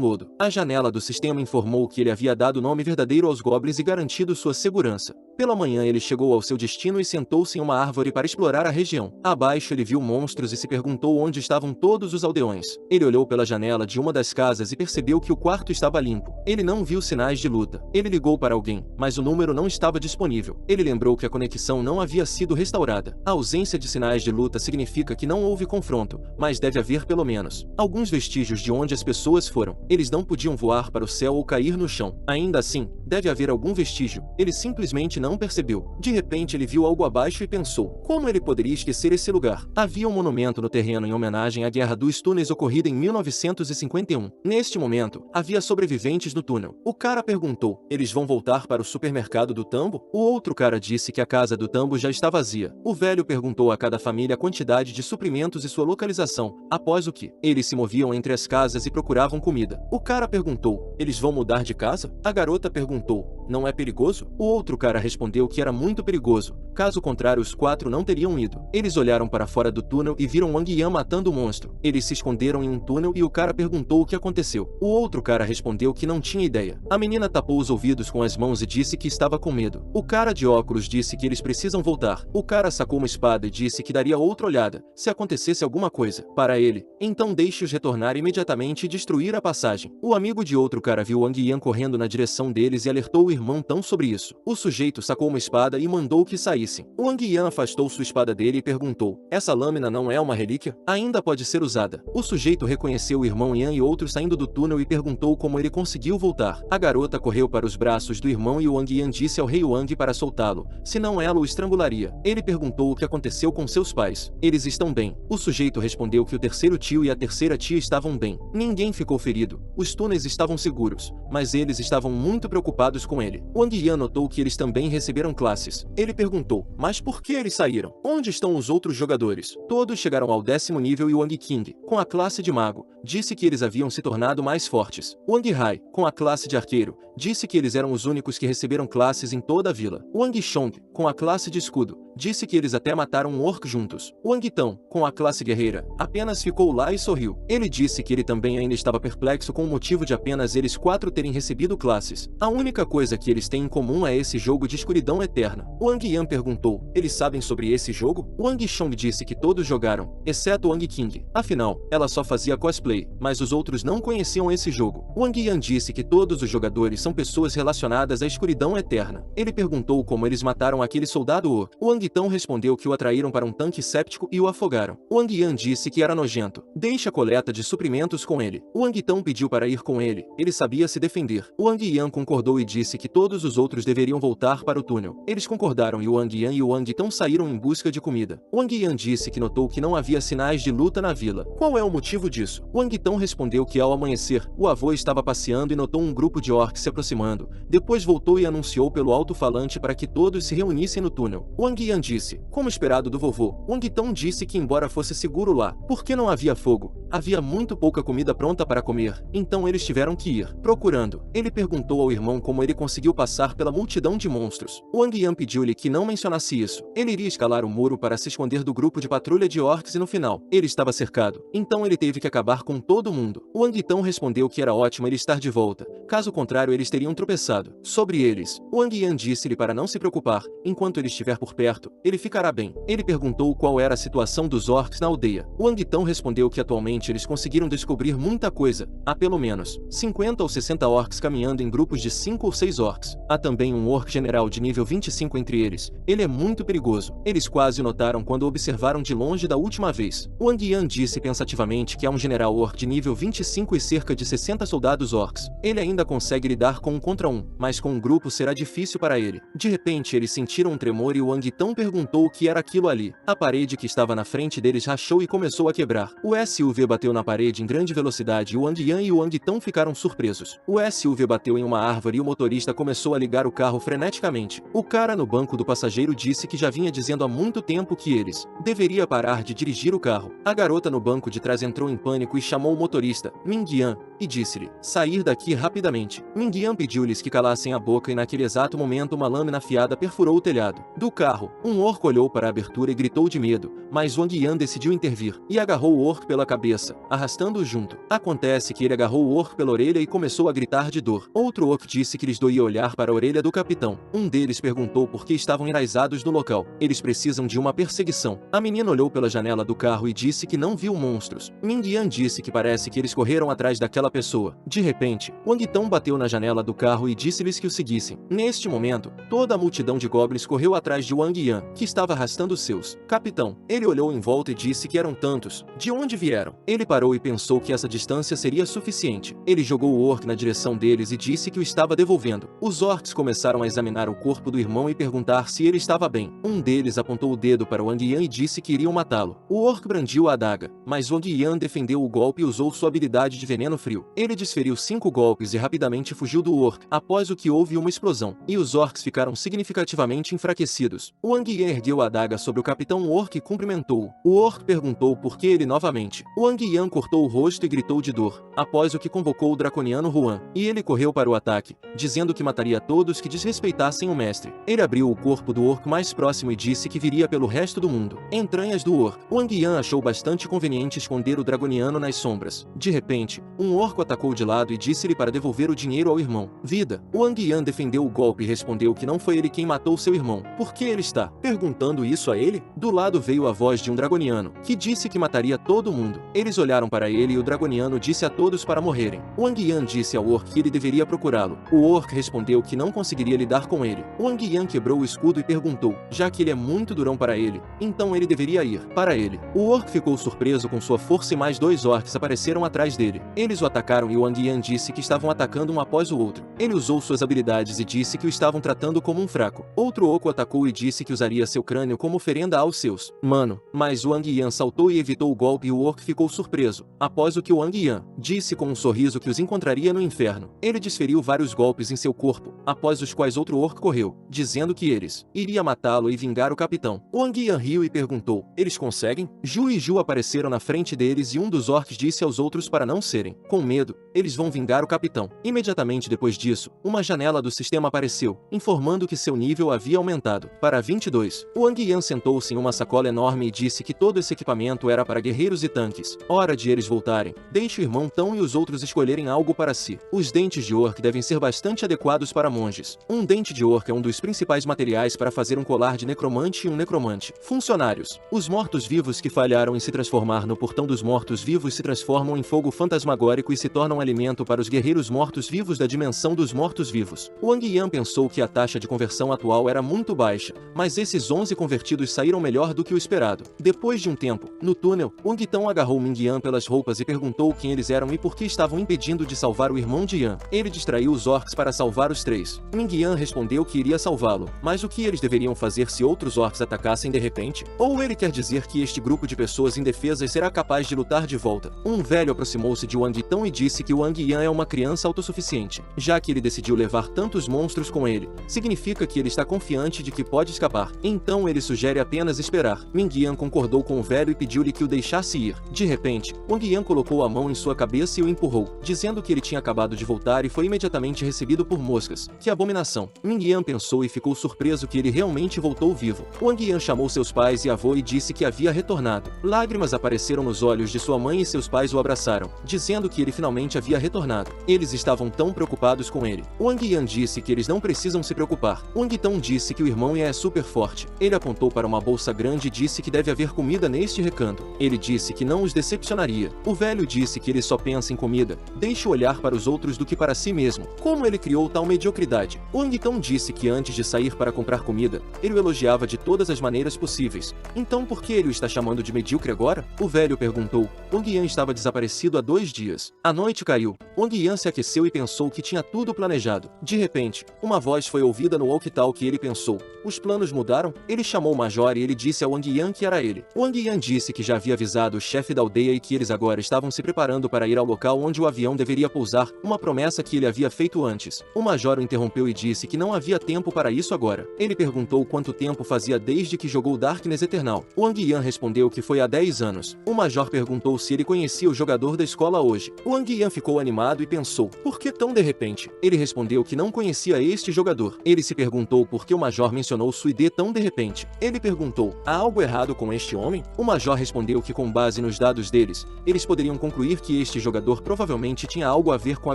lodo. A janela do sistema informou que ele havia dado o nome verdadeiro aos goblins e garantido sua segurança. Pela manhã ele chegou ao seu destino e sentou-se em uma árvore para explorar a região. Abaixo ele viu monstros e se perguntou onde estavam todos os aldeões. Ele olhou pela janela de uma das casas e percebeu que o quarto estava limpo. Ele não viu sinais de luta. Ele ligou para alguém, mas o número não estava disponível. Ele lembrou que a conexão não havia sido restaurada. A ausência de sinais de luta significa que não houve confronto, mas deve haver pelo menos alguns vestígios de onde as pessoas foram. Eles não podiam voar para o céu ou cair no chão. Ainda assim, deve haver algum vestígio. Ele simplesmente não percebeu. De repente ele viu algo abaixo e pensou, como ele poderia esquecer esse lugar? Havia um monumento no terreno em homenagem à Guerra dos Túneis ocorrida em 1951. Neste momento, havia sobreviventes no túnel. O cara perguntou, eles vão voltar para o supermercado do Tambo? O outro cara disse que a casa do Tambo já está vazia. O velho perguntou a cada família a quantidade de suprimentos e sua localização, após o que eles se moviam entre as casas e procuravam comida. O cara perguntou, eles vão mudar de casa? A garota perguntou, não é perigoso? O outro cara respondeu que era muito perigoso, caso contrário os quatro não teriam ido. Eles olharam para fora do túnel e viram Wang Yan matando o monstro. Eles se esconderam em um túnel e o cara perguntou o que aconteceu. O outro cara respondeu que não tinha ideia. A menina tapou os ouvidos com as mãos e disse que estava com medo. O cara de óculos disse que eles precisam voltar. O cara sacou uma espada e disse que daria outra olhada, se acontecesse alguma coisa para ele. Então deixe-os retornar imediatamente e destruir a passagem. O amigo de outro cara viu Wang Yan correndo na direção deles e alertou o irmão Tão sobre isso. O sujeito sacou uma espada e mandou que saíssem. Wang Yan afastou sua espada dele e perguntou, essa lâmina não é uma relíquia? Ainda pode ser usada. O sujeito reconheceu o irmão Yan e outro saindo do túnel e perguntou como ele conseguiu voltar. A garota correu para os braços do irmão e Wang Yan disse ao rei Wang para soltá-lo, senão ela o estrangularia. Ele perguntou o que aconteceu com seus pais. Eles estão bem. O sujeito respondeu que o terceiro tio e a terceira tia estavam bem. Ninguém ficou ferido. Os túneis estavam seguros, mas eles estavam muito preocupados com ele. Wang Yan notou que eles também receberam classes. Ele perguntou, mas por que eles saíram? Onde estão os outros jogadores? Todos chegaram ao 10º nível e Wang King, com a classe de mago, disse que eles haviam se tornado mais fortes. Wang Hai, com a classe de arqueiro, disse que eles eram os únicos que receberam classes em toda a vila. Wang Chong, com a classe de escudo, disse que eles até mataram um orc juntos. Wang Tão, com a classe guerreira, apenas ficou lá e sorriu. Ele disse que ele também ainda estava perplexo com o motivo de apenas eles quatro terem recebido classes. A única coisa que eles têm em comum é esse jogo de escuridão eterna. Wang Yan perguntou, eles sabem sobre esse jogo? Wang Chong disse que todos jogaram, exceto Wang King. Afinal, ela só fazia cosplay, mas os outros não conheciam esse jogo. Wang Yan disse que todos os jogadores são pessoas relacionadas à escuridão eterna. Ele perguntou como eles mataram aquele soldado orc. Wang Tão respondeu que o atraíram para um tanque séptico e o afogaram. Wang Yan disse que era nojento. Deixe a coleta de suprimentos com ele. Wang Tão pediu para ir com ele. Ele sabia se defender. Wang Yan concordou e disse que todos os outros deveriam voltar para o túnel. Eles concordaram e Wang Yan e Wang Tão saíram em busca de comida. Wang Yan disse que notou que não havia sinais de luta na vila. Qual é o motivo disso? Wang Tão respondeu que ao amanhecer, o avô estava passeando e notou um grupo de orcs se aproximando. Depois voltou e anunciou pelo alto-falante para que todos se reunissem no túnel. Wang Yan disse, como esperado do vovô. Wang Tão disse que embora fosse seguro lá, porque não havia fogo, havia muito pouca comida pronta para comer, então eles tiveram que ir procurando. Ele perguntou ao irmão como ele conseguiu passar pela multidão de monstros. Wang Yan pediu-lhe que não mencionasse isso. Ele iria escalar o muro para se esconder do grupo de patrulha de orcs e no final, ele estava cercado. Então ele teve que acabar com todo mundo. Wang Tão respondeu que era ótimo ele estar de volta. Caso contrário eles teriam tropeçado. Sobre eles, Wang Yan disse-lhe para não se preocupar. Enquanto ele estiver por perto, ele ficará bem. Ele perguntou qual era a situação dos orcs na aldeia. Wang Tão respondeu que atualmente eles conseguiram descobrir muita coisa. Há pelo menos 50 ou 60 orcs caminhando em grupos de 5 ou 6 orcs. Há também um orc general de nível 25 entre eles. Ele é muito perigoso. Eles quase o notaram quando o observaram de longe da última vez. Wang Yan disse pensativamente que há um general orc de nível 25 e cerca de 60 soldados orcs. Ele ainda consegue lidar com um contra um, mas com um grupo será difícil para ele. De repente eles sentiram um tremor e Wang Tão Capitão perguntou o que era aquilo ali. A parede que estava na frente deles rachou e começou a quebrar. O SUV bateu na parede em grande velocidade e o Wang Yan e o Wang Tão ficaram surpresos. O SUV bateu em uma árvore e o motorista começou a ligar o carro freneticamente. O cara no banco do passageiro disse que já vinha dizendo há muito tempo que eles deveria parar de dirigir o carro. A garota no banco de trás entrou em pânico e chamou o motorista, Ming Yan, e disse-lhe sair daqui rapidamente. Ming Yan pediu-lhes que calassem a boca e naquele exato momento uma lâmina afiada perfurou o telhado do carro. Um orc olhou para a abertura e gritou de medo, mas Wang Yan decidiu intervir e agarrou o orc pela cabeça, arrastando-o junto. Acontece que ele agarrou o orc pela orelha e começou a gritar de dor. Outro orc disse que lhes doía olhar para a orelha do capitão. Um deles perguntou por que estavam enraizados no local. Eles precisam de uma perseguição. A menina olhou pela janela do carro e disse que não viu monstros. Ming Yan disse que parece que eles correram atrás daquela pessoa. De repente, Wang Tão bateu na janela do carro e disse-lhes que o seguissem. Neste momento, toda a multidão de goblins correu atrás de Wang Yan, que estava arrastando seus capitão. Ele olhou em volta e disse que eram tantos. De onde vieram? Ele parou e pensou que essa distância seria suficiente. Ele jogou o orc na direção deles e disse que o estava devolvendo. Os orcs começaram a examinar o corpo do irmão e perguntar se ele estava bem. Um deles apontou o dedo para Wang Yan e disse que iriam matá-lo. O orc brandiu a adaga, mas Wang Yan defendeu o golpe e usou sua habilidade de veneno frio. Ele desferiu 5 golpes e rapidamente fugiu do orc, após o que houve uma explosão, e os orcs ficaram significativamente enfraquecidos. Wang Yan ergueu a adaga sobre o capitão orc e cumprimentou-o. O orc perguntou por que ele novamente. Wang Yan cortou o rosto e gritou de dor, após o que convocou o draconiano Huan, e ele correu para o ataque, dizendo que mataria todos que desrespeitassem o mestre. Ele abriu o corpo do orc mais próximo e disse que viria pelo resto do mundo. Entranhas do orc. Wang Yan achou bastante conveniente esconder o dragoniano nas sombras. De repente, um orco atacou de lado e disse-lhe para devolver o dinheiro ao irmão. Vida. Wang Yan defendeu o golpe e respondeu que não foi ele quem matou seu irmão. Por que ele está perguntando isso a ele? Do lado veio a voz de um dragoniano, que disse que mataria todo mundo. Eles olharam para ele e o dragoniano disse a todos para morrerem. Wang Yan disse ao orc que ele deveria procurá-lo. O orc respondeu que não conseguiria lidar com ele. Wang Yan quebrou o escudo e perguntou, já que ele é muito durão para ele, então ele deveria ir para ele. O orc ficou surpreso com sua força e mais 2 orcs apareceram atrás dele. Eles o atacaram e Wang Yan disse que estavam atacando um após o outro. Ele usou suas habilidades e disse que o estavam tratando como um fraco. Outro orc o atacou e disse que usaria seu crânio como oferenda aos seus mano, mas Wang Yan saltou e evitou o golpe e o orc ficou surpreso, após o que Wang Yan disse com um sorriso que os encontraria no inferno. Ele desferiu vários golpes em seu corpo, após os quais outro orc correu, dizendo que eles iria matá-lo e vingar o capitão. Wang Yan riu e perguntou, eles conseguem? Ju e Ju apareceram na frente deles e um dos orcs disse aos outros para não serem com medo, eles vão vingar o capitão. Imediatamente depois disso, uma janela do sistema apareceu, informando que seu nível havia aumentado para 22. Wang Yan sentou-se em uma sacola enorme e disse que todo esse equipamento era para guerreiros e tanques. Hora de eles voltarem. Deixe o irmão Tão e os outros escolherem algo para si. Os dentes de orc devem ser bastante adequados para monges. Um dente de orc é um dos principais materiais para fazer um colar de necromante e um necromante. Funcionários. Os mortos-vivos que falharam em se transformar no portão dos mortos-vivos se transformam em fogo fantasmagórico e se tornam alimento para os guerreiros mortos-vivos da dimensão dos mortos-vivos. Wang Yan pensou que a taxa de conversão atual era muito baixa, mas esses 11 convertidos saíram melhor do que o esperado. Depois de um tempo, no túnel, Wang Tão agarrou Ming Yan pelas roupas e perguntou quem eles eram e por que estavam impedindo de salvar o irmão de Yan. Ele distraiu os orcs para salvar os 3. Ming Yan respondeu que iria salvá-lo, mas o que eles deveriam fazer se outros orcs atacassem de repente? Ou ele quer dizer que este grupo de pessoas indefesas será capaz de lutar de volta? Um velho aproximou-se de Wang Tão e disse que Wang Yan é uma criança autossuficiente, já que ele decidiu levar tantos monstros com ele. Significa que ele está confiante de que pode escapar. Então ele sugere apenas esperar. Ming Yan concordou com o velho e pediu-lhe que o deixasse ir. De repente, Wang Yan colocou a mão em sua cabeça e o empurrou, dizendo que ele tinha acabado de voltar e foi imediatamente recebido por moscas. Que abominação! Ming Yan pensou e ficou surpreso que ele realmente voltou vivo. Wang Yan chamou seus pais e avô e disse que havia retornado. Lágrimas apareceram nos olhos de sua mãe e seus pais o abraçaram, dizendo que ele finalmente havia retornado. Eles estavam tão preocupados com ele. Wang Yan disse que eles não precisam se preocupar. Wang Tão disse que o irmão é super forte. Ele apontou para uma bolsa grande e disse que deve haver comida neste recanto. Ele disse que não os decepcionaria. O velho disse que ele só pensa em comida. Deixe olhar para os outros do que para si mesmo. Como ele criou tal mediocridade? Wang Tão disse que antes de sair para comprar comida, ele o elogiava de todas as maneiras possíveis. Então por que ele o está chamando de medíocre agora? O velho perguntou. Wang Yan estava desaparecido há 2 dias. A noite caiu. Wang Yan se aqueceu e pensou que tinha tudo planejado. De repente, uma voz foi ouvida no walkie-talkie e ele pensou. Os planos mudaram. mudaram? Ele chamou o Major e ele disse ao Wang Yan que era ele. O Wang Yan disse que já havia avisado o chefe da aldeia e que eles agora estavam se preparando para ir ao local onde o avião deveria pousar, uma promessa que ele havia feito antes. O Major o interrompeu e disse que não havia tempo para isso agora. Ele perguntou quanto tempo fazia desde que jogou Darkness Eternal. O Wang Yan respondeu que foi há 10 anos. O Major perguntou se ele conhecia o jogador da escola hoje. O Wang Yan ficou animado e pensou, por que tão de repente? Ele respondeu que não conhecia este jogador. Ele se perguntou por que o Major mencionou sua ID tão de repente. Ele perguntou, há algo errado com este homem? O Major respondeu que com base nos dados deles, eles poderiam concluir que este jogador provavelmente tinha algo a ver com a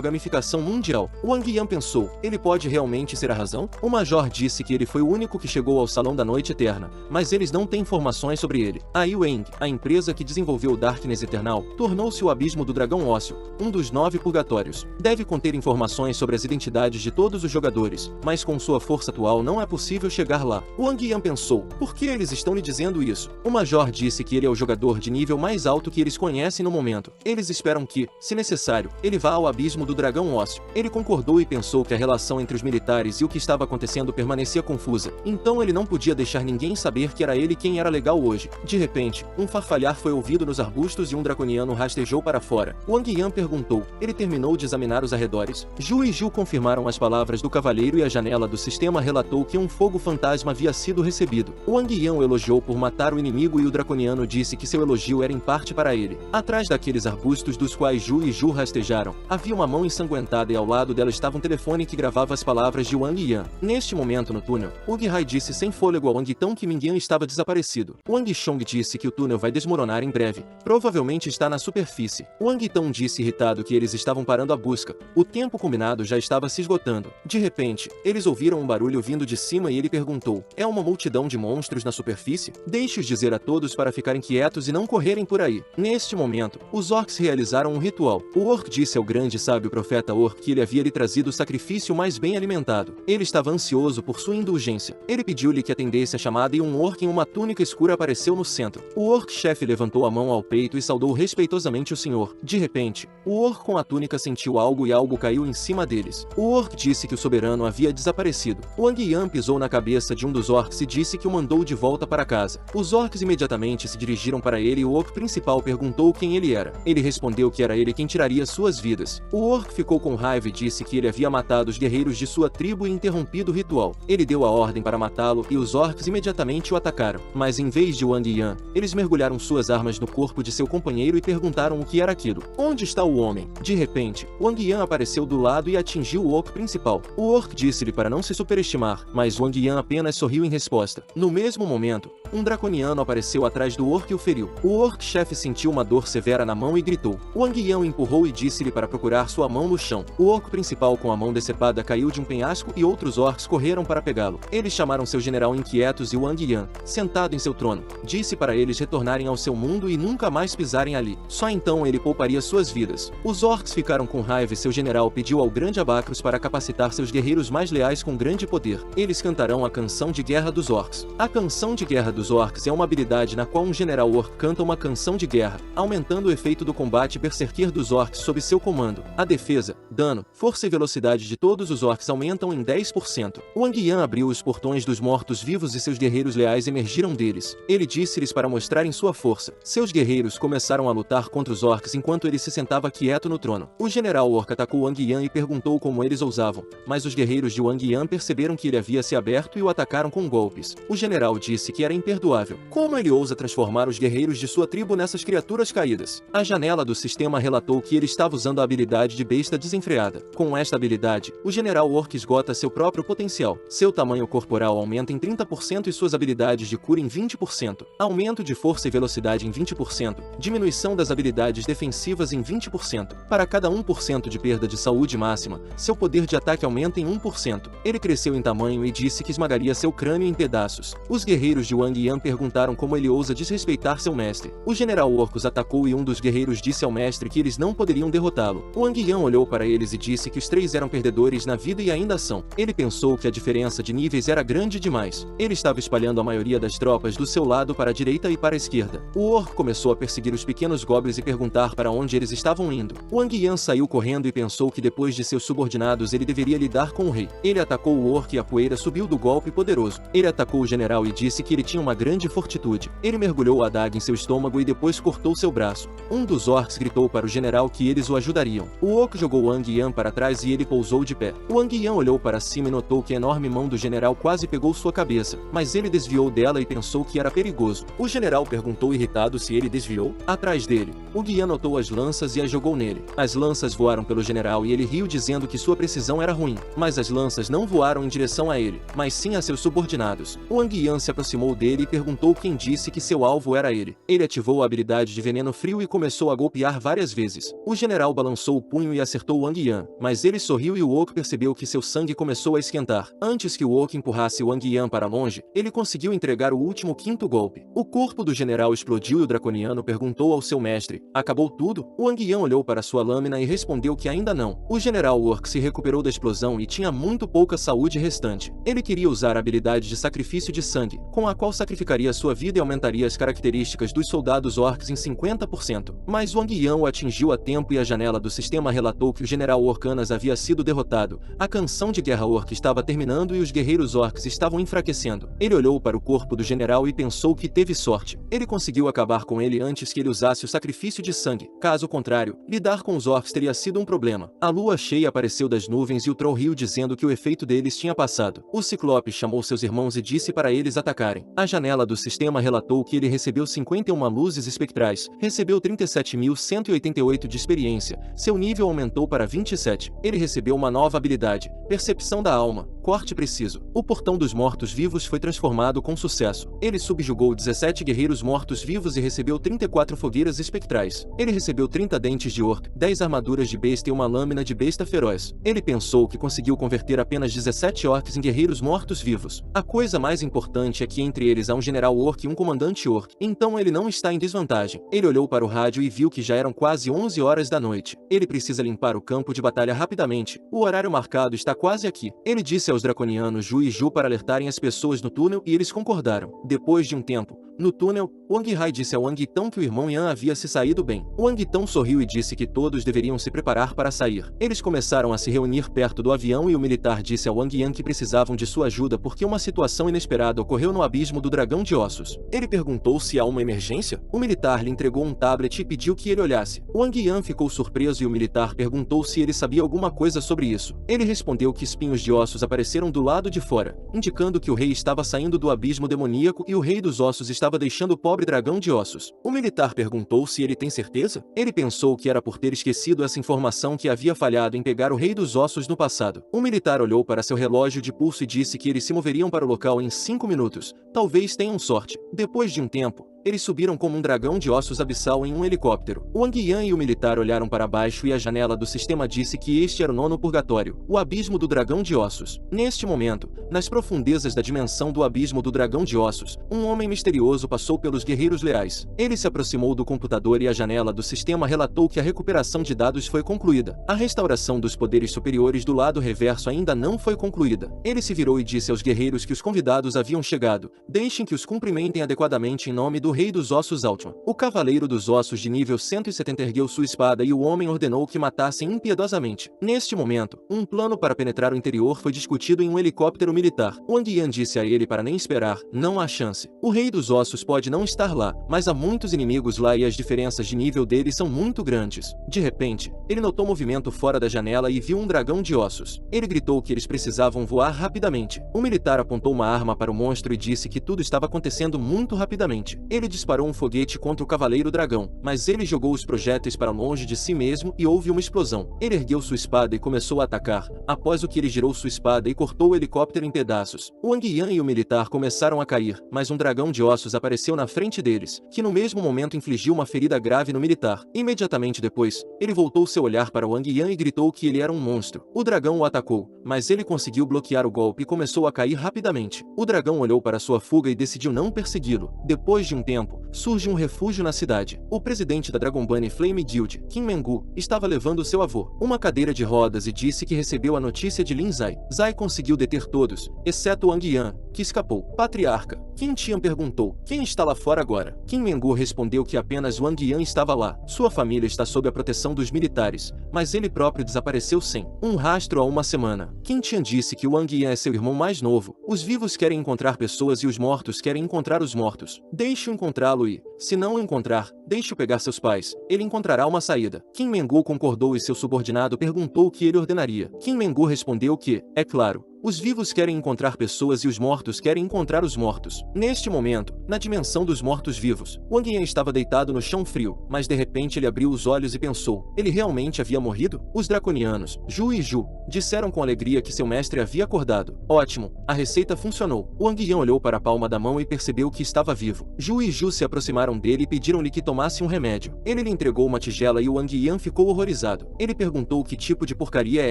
gamificação mundial. O Wang Yan pensou, ele pode realmente ser a razão? O Major disse que ele foi o único que chegou ao Salão da Noite Eterna, mas eles não têm informações sobre ele. A Yueng, a empresa que desenvolveu o Darkness Eternal, tornou-se o Abismo do Dragão Ósseo, um dos 9 purgatórios. Deve conter informações sobre as identidades de todos os jogadores, mas com sua força atual não é possível chegar lá. O Wang Yan pensou, por que eles estão lhe dizendo isso? O Major disse que ele é o jogador de nível mais alto que eles conhecem no momento. Eles esperam que, se necessário, ele vá ao Abismo do Dragão Ósseo. Ele concordou e pensou que a relação entre os militares e o que estava acontecendo permanecia confusa. Então ele não podia deixar ninguém saber que era ele quem era legal hoje. De repente, um farfalhar foi ouvido nos arbustos e um draconiano rastejou para fora. Wang Yan perguntou, ele terminou de examinar os arredores? Ju e Ju confirmaram as palavras do cavaleiro e a janela do sistema relatou que um fogo fantasma havia sido recebido. Wang Yan o elogiou por matar o inimigo e o draconiano disse que seu elogio era em parte para ele. Atrás daqueles arbustos dos quais Ju e Ju rastejaram, havia uma mão ensanguentada e ao lado dela estava um telefone que gravava as palavras de Wang Yan. Neste momento no túnel, Wang Hai disse sem fôlego a Wang Tong que Ming Yan estava desaparecido. Wang Chong disse que o túnel vai desmoronar em breve. Provavelmente está na superfície. Wang Tong disse irritado que eles estavam parando a busca. O tempo combinado já estava se esgotando. De repente, eles ouviram um barulho vindo de cima e ele perguntou, é uma multidão de monstros na superfície? Deixe-os dizer a todos para ficarem quietos e não correrem por aí. Neste momento, os orcs realizaram um ritual. O orc disse ao grande sábio profeta orc que ele havia lhe trazido o sacrifício mais bem alimentado. Ele estava ansioso por sua indulgência. Ele pediu-lhe que atendesse a chamada e um orc em uma túnica escura apareceu no centro. O orc-chefe levantou a mão ao peito e saudou respeitosamente o senhor. De repente, o orc com a túnica sentiu algo e algo caiu em cima deles. O orc disse que o soberano havia desaparecido. Wang Yan pisou na cabeça de um dos orcs e disse que o mandou de volta para casa. Os orcs imediatamente se dirigiram para ele e o orc principal perguntou quem ele era. Ele respondeu que era ele quem tiraria suas vidas. O orc ficou com raiva e disse que ele havia matado os guerreiros de sua tribo e interrompido o ritual. Ele deu a ordem para matá-lo e os orcs imediatamente o atacaram. Mas em vez de Wang Yan, eles mergulharam suas armas no corpo de seu companheiro e perguntaram o que era aquilo. Onde está o homem? De repente, Wang Yan apareceu do lado e atingiu o orc principal. O orc disse-lhe para não se superestimar, mas Wang Yan apenas sorriu em resposta. No mesmo momento, um draconiano apareceu atrás do orc e o feriu. O orc-chefe sentiu uma dor severa na mão e gritou. Wang Yan o empurrou e disse-lhe para procurar sua mão no chão. O orc principal com a mão decepada caiu de um penhasco e outros orcs correram para pegá-lo. Eles chamaram seu general inquietos e Wang Yan, sentado em seu trono, disse para eles retornarem ao seu mundo e nunca mais pisarem ali. Só então ele pouparia suas vidas. Os orcs ficaram com raiva e seu general pediu ao grande Abacros para capacitar seus guerreiros mais leais com grande poder. Eles cantarão a canção de guerra dos orcs. A canção de guerra dos orcs é uma habilidade na qual um general orc canta uma canção de guerra, aumentando o efeito do combate berserker dos orcs sob seu comando. A defesa, dano, força e velocidade de todos os orcs aumentam em 10%. Wang Yan abriu os portões dos mortos-vivos e seus guerreiros leais emergiram deles. Ele disse-lhes para mostrarem sua força. Seus guerreiros começaram a lutar contra os orcs enquanto ele se sentava quieto no trono. O general orc atacou Wang Yan e perguntou como eles ousavam, mas os guerreiros de Wang Yan perceberam que ele havia se aberto e o atacaram com golpes. O general disse que era imperdoável. Como ele ousa transformar os guerreiros de sua tribo nessas criaturas caídas? A janela do sistema relatou que ele estava usando a habilidade de besta desenfreada. Com esta habilidade, o general orc esgota seu próprio potencial. Seu tamanho corporal aumenta em 30% e suas habilidades de cura em 20%. Aumento de força e velocidade em 20%. Diminuição das habilidades defensivas em 20%. Para cada 1% de perda de saúde máxima, seu poder de ataque aumenta em 1%. Ele cresceu em tamanho e disse que esmagaria seu crânio em pedaços. Os guerreiros de Wang Yan perguntaram como ele ousa desrespeitar seu mestre. O general orc os atacou e um dos guerreiros disse ao mestre que eles não poderiam derrotá-lo. Wang Yan olhou para eles e disse que os três eram perdedores na vida e ainda são. Ele pensou que a diferença de níveis era grande demais. Ele estava espalhando a maioria das tropas do seu lado para a direita e para a esquerda. O orc começou a perseguir os pequenos goblins e perguntar para onde eles estavam indo. Wang Yan saiu correndo e pensou que depois de seus subordinados ele deveria lidar com o rei. Ele atacou o orc e a poeira subiu do golpe poderoso. Urk. Ele atacou o general e disse que ele tinha uma grande fortitude. Ele mergulhou a adaga em seu estômago e depois cortou seu braço. Um dos orcs gritou para o general que eles o ajudariam. O Orc jogou Wang Yan para trás e ele pousou de pé. Wang Yan olhou para cima e notou que a enorme mão do general quase pegou sua cabeça, mas ele desviou dela e pensou que era perigoso. O general perguntou irritado se ele desviou. Atrás dele, o Yan notou as lanças e as jogou nele. As lanças voaram pelo general e ele riu dizendo que sua precisão era ruim, mas as lanças não voaram em direção a ele, mas sim a seus subordinados. Wang Yan se aproximou dele e perguntou quem disse que seu alvo era ele. Ele ativou a habilidade de veneno frio e começou a golpear várias vezes. O general balançou o punho e acertou Wang Yan, mas ele sorriu e o Orc percebeu que seu sangue começou a esquentar. Antes que o Orc empurrasse Wang Yan para longe, ele conseguiu entregar o último quinto golpe. O corpo do general explodiu e o draconiano perguntou ao seu mestre: acabou tudo? Wang Yan olhou para sua lâmina e respondeu que ainda não. O general Orc se recuperou da explosão e tinha muito pouca saúde restante. Ele queria usar a habilidade de sacrifício de sangue, com a qual sacrificaria sua vida e aumentaria as características dos soldados orcs em 50%. Mas Wang Yan o atingiu a tempo e a janela do sistema relatou que o general Orcanas havia sido derrotado. A canção de guerra orc estava terminando e os guerreiros orcs estavam enfraquecendo. Ele olhou para o corpo do general e pensou que teve sorte. Ele conseguiu acabar com ele antes que ele usasse o sacrifício de sangue. Caso contrário, lidar com os orcs teria sido um problema. A lua cheia apareceu das nuvens e o Troll riu dizendo que o efeito deles tinha passado. O Ciclope chamou seus irmãos e disse para eles atacarem. A janela do sistema relatou que ele recebeu 51 luzes espectrais, recebeu 37.188 de experiência, seu nível aumentou para 27. Ele recebeu uma nova habilidade, Percepção da Alma, corte preciso. O portão dos mortos-vivos foi transformado com sucesso. Ele subjugou 17 guerreiros mortos-vivos e recebeu 34 fogueiras espectrais. Ele recebeu 30 dentes de orc, 10 armaduras de besta e uma lâmina de besta feroz. Ele pensou que conseguiu converter apenas 17 orcs em guerreiros mortos-vivos. A coisa mais importante é que entre eles há um general orc e um comandante orc, então ele não está em desvantagem. Ele olhou para o rádio e viu que já eram quase 11 horas da noite. Ele precisa limpar o campo de batalha rapidamente. O horário marcado está quase aqui. Ele disse aos draconianos Ju e Ju para alertarem as pessoas no túnel e eles concordaram. Depois de um tempo, no túnel, Wang Hai disse a Wang Tão que o irmão Yan havia se saído bem. Wang Tão sorriu e disse que todos deveriam se preparar para sair. Eles começaram a se reunir perto do avião e o militar disse a Wang Yan que precisavam de sua ajuda porque uma situação inesperada ocorreu no abismo do dragão de ossos. Ele perguntou se há uma emergência. O militar lhe entregou um tablet e pediu que ele olhasse. Wang Yan ficou surpreso e o militar perguntou se ele sabia alguma coisa sobre isso. Ele respondeu que espinhos de ossos apareceram do lado de fora, indicando que o rei estava saindo do abismo demoníaco e o rei dos ossos estava deixando o pobre dragão de ossos. O militar perguntou se ele tem certeza. Ele pensou que era por ter esquecido essa informação que havia falhado em pegar o rei dos ossos no passado. O militar olhou para seu relógio de pulso e disse que eles se moveriam para o local em 5 minutos. Talvez tenham sorte. Depois de um tempo, eles subiram como um dragão de ossos abissal em um helicóptero. Wang Yan e o militar olharam para baixo e a janela do sistema disse que este era o 9º purgatório, o abismo do dragão de ossos. Neste momento, nas profundezas da dimensão do abismo do dragão de ossos, um homem misterioso passou pelos guerreiros leais. Ele se aproximou do computador e a janela do sistema relatou que a recuperação de dados foi concluída. A restauração dos poderes superiores do lado reverso ainda não foi concluída. Ele se virou e disse aos guerreiros que os convidados haviam chegado. Deixem que os cumprimentem adequadamente em nome do Rei dos Ossos Altman. O Cavaleiro dos Ossos de nível 170 ergueu sua espada e o homem ordenou que matassem impiedosamente. Neste momento, um plano para penetrar o interior foi discutido em um helicóptero militar. Wang Yan disse a ele para nem esperar, não há chance. O Rei dos Ossos pode não estar lá, mas há muitos inimigos lá e as diferenças de nível deles são muito grandes. De repente, ele notou movimento fora da janela e viu um dragão de ossos. Ele gritou que eles precisavam voar rapidamente. O militar apontou uma arma para o monstro e disse que tudo estava acontecendo muito rapidamente. Ele disparou um foguete contra o Cavaleiro Dragão, mas ele jogou os projéteis para longe de si mesmo e houve uma explosão. Ele ergueu sua espada e começou a atacar, após o que ele girou sua espada e cortou o helicóptero em pedaços. Wang Yan e o militar começaram a cair, mas um dragão de ossos apareceu na frente deles, que no mesmo momento infligiu uma ferida grave no militar. Imediatamente depois, ele voltou seu olhar para Wang Yan e gritou que ele era um monstro. O dragão o atacou, mas ele conseguiu bloquear o golpe e começou a cair rapidamente. O dragão olhou para sua fuga e decidiu não persegui-lo. Depois de um tempo, surge um refúgio na cidade. O presidente da Dragon Bunny Flame Guild, Kim Mengu, estava levando seu avô, uma cadeira de rodas e disse que recebeu a notícia de Lin Zai. Zai conseguiu deter todos, exceto Wang Yan, que escapou. Patriarca. Qin Tian perguntou: quem está lá fora agora? Qin Mengu respondeu que apenas Wang Yan estava lá. Sua família está sob a proteção dos militares, mas ele próprio desapareceu sem um rastro há uma semana. Qin Tian disse que Wang Yan é seu irmão mais novo. Os vivos querem encontrar pessoas e os mortos querem encontrar os mortos. Deixe-o encontrá-lo e, se não o encontrar, deixe-o pegar seus pais. Ele encontrará uma saída. Qin Mengu concordou e seu subordinado perguntou o que ele ordenaria. Qin Mengu respondeu que, é claro, os vivos querem encontrar pessoas e os mortos querem encontrar os mortos. Neste momento, na dimensão dos mortos-vivos, Wang Yan estava deitado no chão frio, mas de repente ele abriu os olhos e pensou: ele realmente havia morrido? Os draconianos, Ju e Ju, disseram com alegria que seu mestre havia acordado. Ótimo, a receita funcionou. Wang Yan olhou para a palma da mão e percebeu que estava vivo. Ju e Ju se aproximaram dele e pediram-lhe que tomasse um remédio. Ele lhe entregou uma tigela e Wang Yan ficou horrorizado. Ele perguntou que tipo de porcaria é